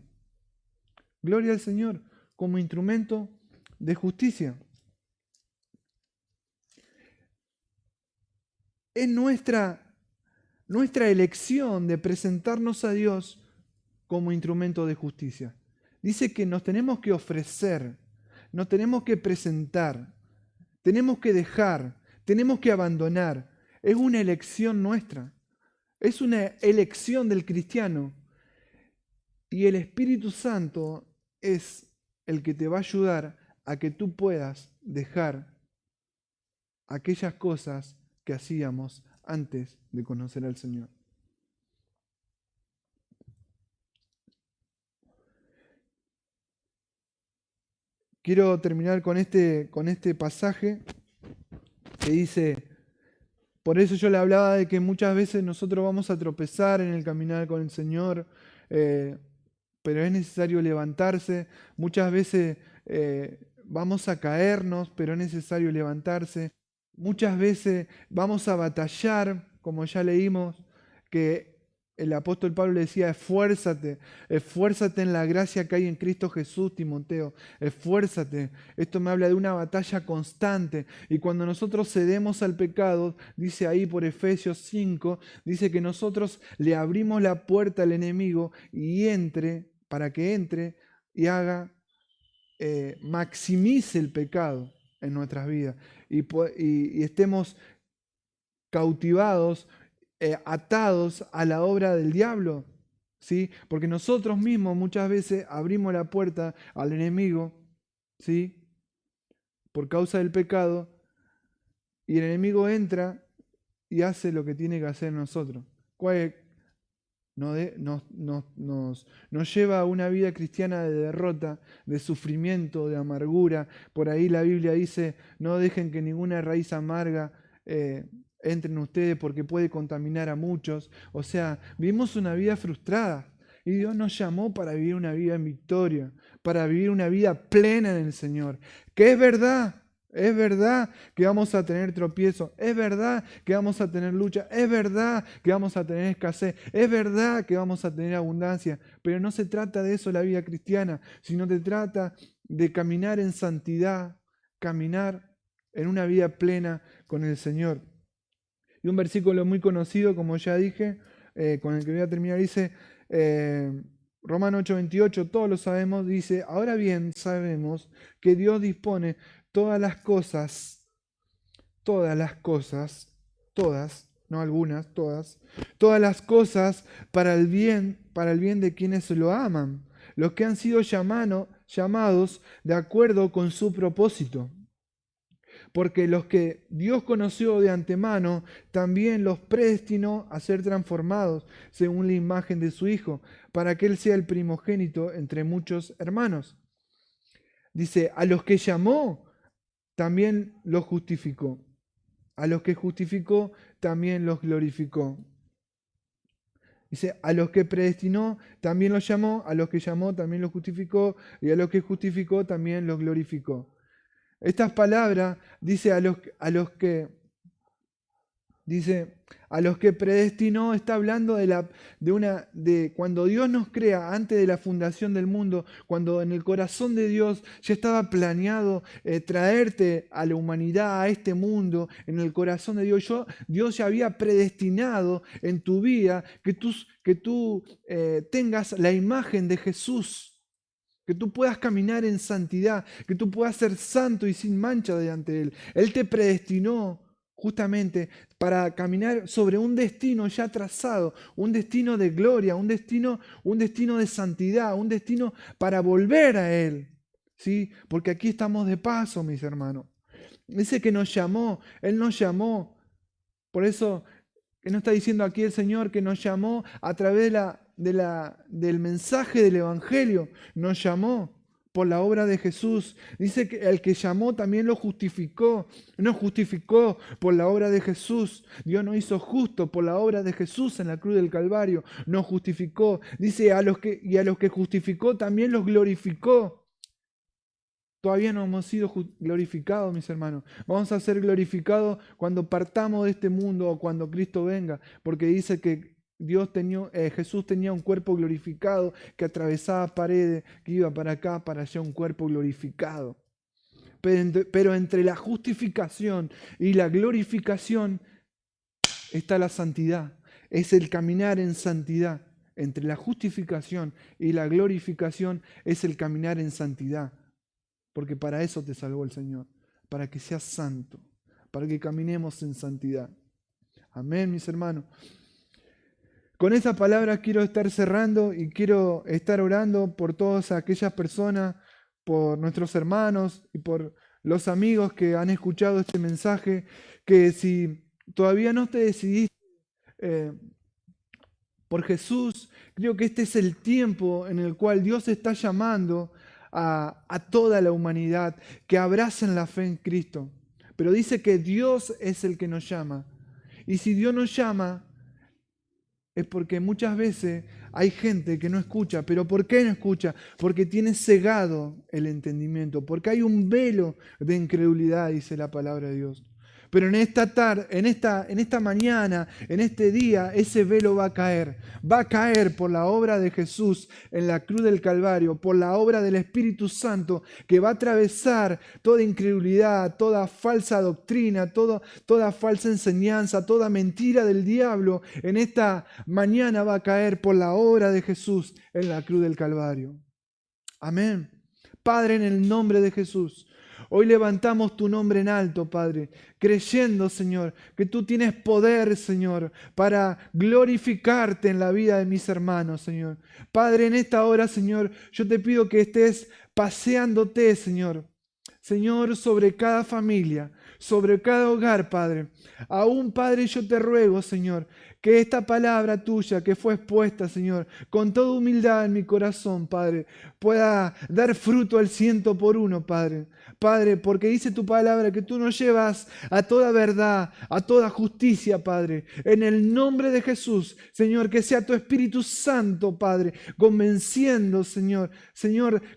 Gloria al Señor, como instrumento de justicia. Es nuestra elección de presentarnos a Dios como instrumento de justicia. Dice que nos tenemos que ofrecer, nos tenemos que presentar, tenemos que dejar, tenemos que abandonar. Es una elección nuestra, es una elección del cristiano. Y el Espíritu Santo es el que te va a ayudar a que tú puedas dejar aquellas cosas que hacíamos antes de conocer al Señor. Quiero terminar con este pasaje que dice, por eso yo le hablaba de que muchas veces nosotros vamos a tropezar en el caminar con el Señor, pero es necesario levantarse. Muchas veces vamos a caernos, pero es necesario levantarse. Muchas veces vamos a batallar, como ya leímos, que el apóstol Pablo le decía, esfuérzate en la gracia que hay en Cristo Jesús, Timoteo, esfuérzate. Esto me habla de una batalla constante. Y cuando nosotros cedemos al pecado, dice ahí por Efesios 5, dice que nosotros le abrimos la puerta al enemigo y para que entre y maximice el pecado en nuestras vidas y estemos cautivados, atados a la obra del diablo, ¿sí? Porque nosotros mismos muchas veces abrimos la puerta al enemigo, ¿sí? Por causa del pecado, y el enemigo entra y hace lo que tiene que hacer nosotros. Nos lleva a una vida cristiana de derrota, de sufrimiento, de amargura. Por ahí la Biblia dice, no dejen que ninguna raíz amarga entre en ustedes porque puede contaminar a muchos. O sea, vivimos una vida frustrada. Y Dios nos llamó para vivir una vida en victoria, para vivir una vida plena en el Señor. Que es verdad que vamos a tener tropiezos, es verdad que vamos a tener lucha, es verdad que vamos a tener escasez, es verdad que vamos a tener abundancia, pero no se trata de eso la vida cristiana, sino se trata de caminar en santidad, caminar en una vida plena con el Señor. Y un versículo muy conocido, como ya dije, con el que voy a terminar, dice, Romanos 8:28, todos lo sabemos, dice, ahora bien sabemos que Dios dispone todas las cosas, todas, no algunas, todas las cosas para el bien de quienes lo aman, los que han sido llamados de acuerdo con su propósito. Porque los que Dios conoció de antemano, también los predestinó a ser transformados según la imagen de su Hijo, para que Él sea el primogénito entre muchos hermanos. Dice, a los que llamó, también los justificó. A los que justificó, también los glorificó. Dice, a los que predestinó, también los llamó, a los que llamó, también los justificó, y a los que justificó, también los glorificó. Estas palabras dice a los que predestinó, está hablando de cuando Dios nos crea antes de la fundación del mundo, cuando en el corazón de Dios ya estaba planeado traerte a la humanidad, a este mundo, en el corazón de Dios. Dios ya había predestinado en tu vida que tú tengas la imagen de Jesús. Que tú puedas caminar en santidad, que tú puedas ser santo y sin mancha delante de Él. Él te predestinó justamente para caminar sobre un destino ya trazado, un destino de gloria, un destino de santidad, un destino para volver a Él. ¿Sí? Porque aquí estamos de paso, mis hermanos. Dice que nos llamó, Él nos llamó. Por eso, ¿qué nos está diciendo aquí el Señor? Que nos llamó a través del mensaje del Evangelio, nos llamó por la obra de Jesús. Dice que el que llamó también lo justificó, nos justificó por la obra de Jesús. Dios nos hizo justo por la obra de Jesús en la cruz del Calvario, nos justificó. Dice, a los que justificó también los glorificó. Todavía no hemos sido glorificados, mis hermanos. Vamos a ser glorificados cuando partamos de este mundo o cuando Cristo venga, porque dice que Jesús tenía un cuerpo glorificado que atravesaba paredes, que iba para acá, para allá, un cuerpo glorificado. Pero entre la justificación y la glorificación está la santidad. Es el caminar en santidad. Entre la justificación y la glorificación es el caminar en santidad. Porque para eso te salvó el Señor, para que seas santo, para que caminemos en santidad. Amén, mis hermanos. Con esas palabras quiero estar cerrando y quiero estar orando por todas aquellas personas, por nuestros hermanos y por los amigos que han escuchado este mensaje, que si todavía no te decidiste por Jesús, creo que este es el tiempo en el cual Dios está llamando a toda la humanidad que abracen la fe en Cristo. Pero dice que Dios es el que nos llama. Y si Dios nos llama, es porque muchas veces hay gente que no escucha. ¿Pero por qué no escucha? Porque tiene cegado el entendimiento, porque hay un velo de incredulidad, dice la palabra de Dios. Pero en esta tarde, en esta mañana, en este día, ese velo va a caer. Va a caer por la obra de Jesús en la cruz del Calvario, por la obra del Espíritu Santo, que va a atravesar toda incredulidad, toda falsa doctrina, toda falsa enseñanza, toda mentira del diablo. En esta mañana va a caer por la obra de Jesús en la cruz del Calvario. Amén. Padre, en el nombre de Jesús, hoy levantamos tu nombre en alto, Padre, creyendo, Señor, que tú tienes poder, Señor, para glorificarte en la vida de mis hermanos, Señor. Padre, en esta hora, Señor, yo te pido que estés paseándote, Señor, sobre cada familia, sobre cada hogar, Padre. Aún, Padre, yo te ruego, Señor, que esta palabra tuya que fue expuesta, Señor, con toda humildad en mi corazón, Padre, pueda dar fruto al 100 por 1, Padre. Padre, porque dice tu palabra que tú nos llevas a toda verdad, a toda justicia, Padre. En el nombre de Jesús, Señor, que sea tu Espíritu Santo, Padre, convenciendo, Señor,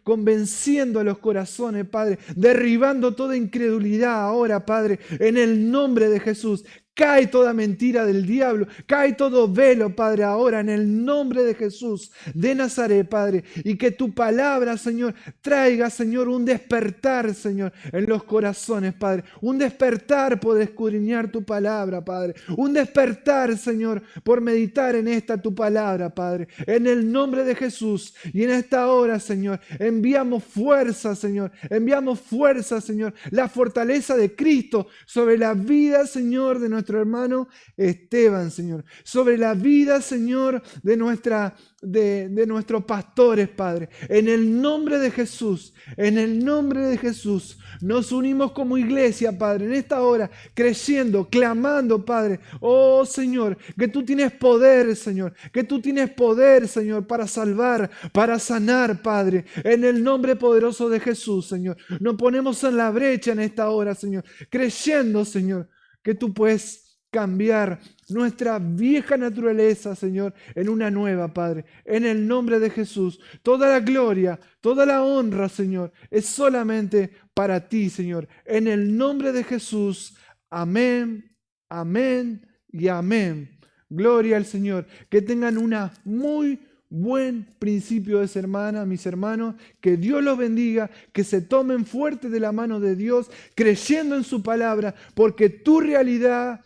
convenciendo a los corazones, Padre, derribando toda incredulidad ahora, Padre, en el nombre de Jesús. Cae toda mentira del diablo, cae todo velo, Padre, ahora en el nombre de Jesús de Nazaret, Padre. Y que tu palabra, Señor, traiga, Señor, un despertar, Señor, en los corazones, Padre. Un despertar por escudriñar tu palabra, Padre. Un despertar, Señor, por meditar en esta tu palabra, Padre. En el nombre de Jesús. Y en esta hora, Señor, enviamos fuerza, Señor. Enviamos fuerza, Señor. La fortaleza de Cristo sobre la vida, Señor, de nuestro hermano Esteban, Señor. Sobre la vida, Señor, de nuestros pastores, Padre. En el nombre de Jesús, en el nombre de Jesús, nos unimos como iglesia, Padre, en esta hora, creyendo, clamando, Padre. Oh, Señor, que tú tienes poder, Señor. Que tú tienes poder, Señor, para salvar, para sanar, Padre. En el nombre poderoso de Jesús, Señor. Nos ponemos en la brecha en esta hora, Señor. Creyendo, Señor, que tú puedes cambiar nuestra vieja naturaleza, Señor, en una nueva, Padre. En el nombre de Jesús, toda la gloria, toda la honra, Señor, es solamente para ti, Señor. En el nombre de Jesús, amén, amén y amén. Gloria al Señor. Que tengan una muy buen principio de semana, mis hermanos. Que Dios los bendiga, que se tomen fuerte de la mano de Dios, creyendo en su palabra, porque tu realidad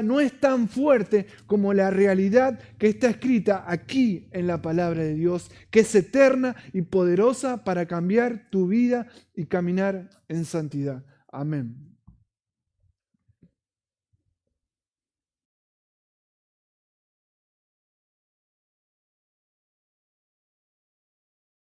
no es tan fuerte como la realidad que está escrita aquí en la palabra de Dios, que es eterna y poderosa para cambiar tu vida y caminar en santidad. Amén.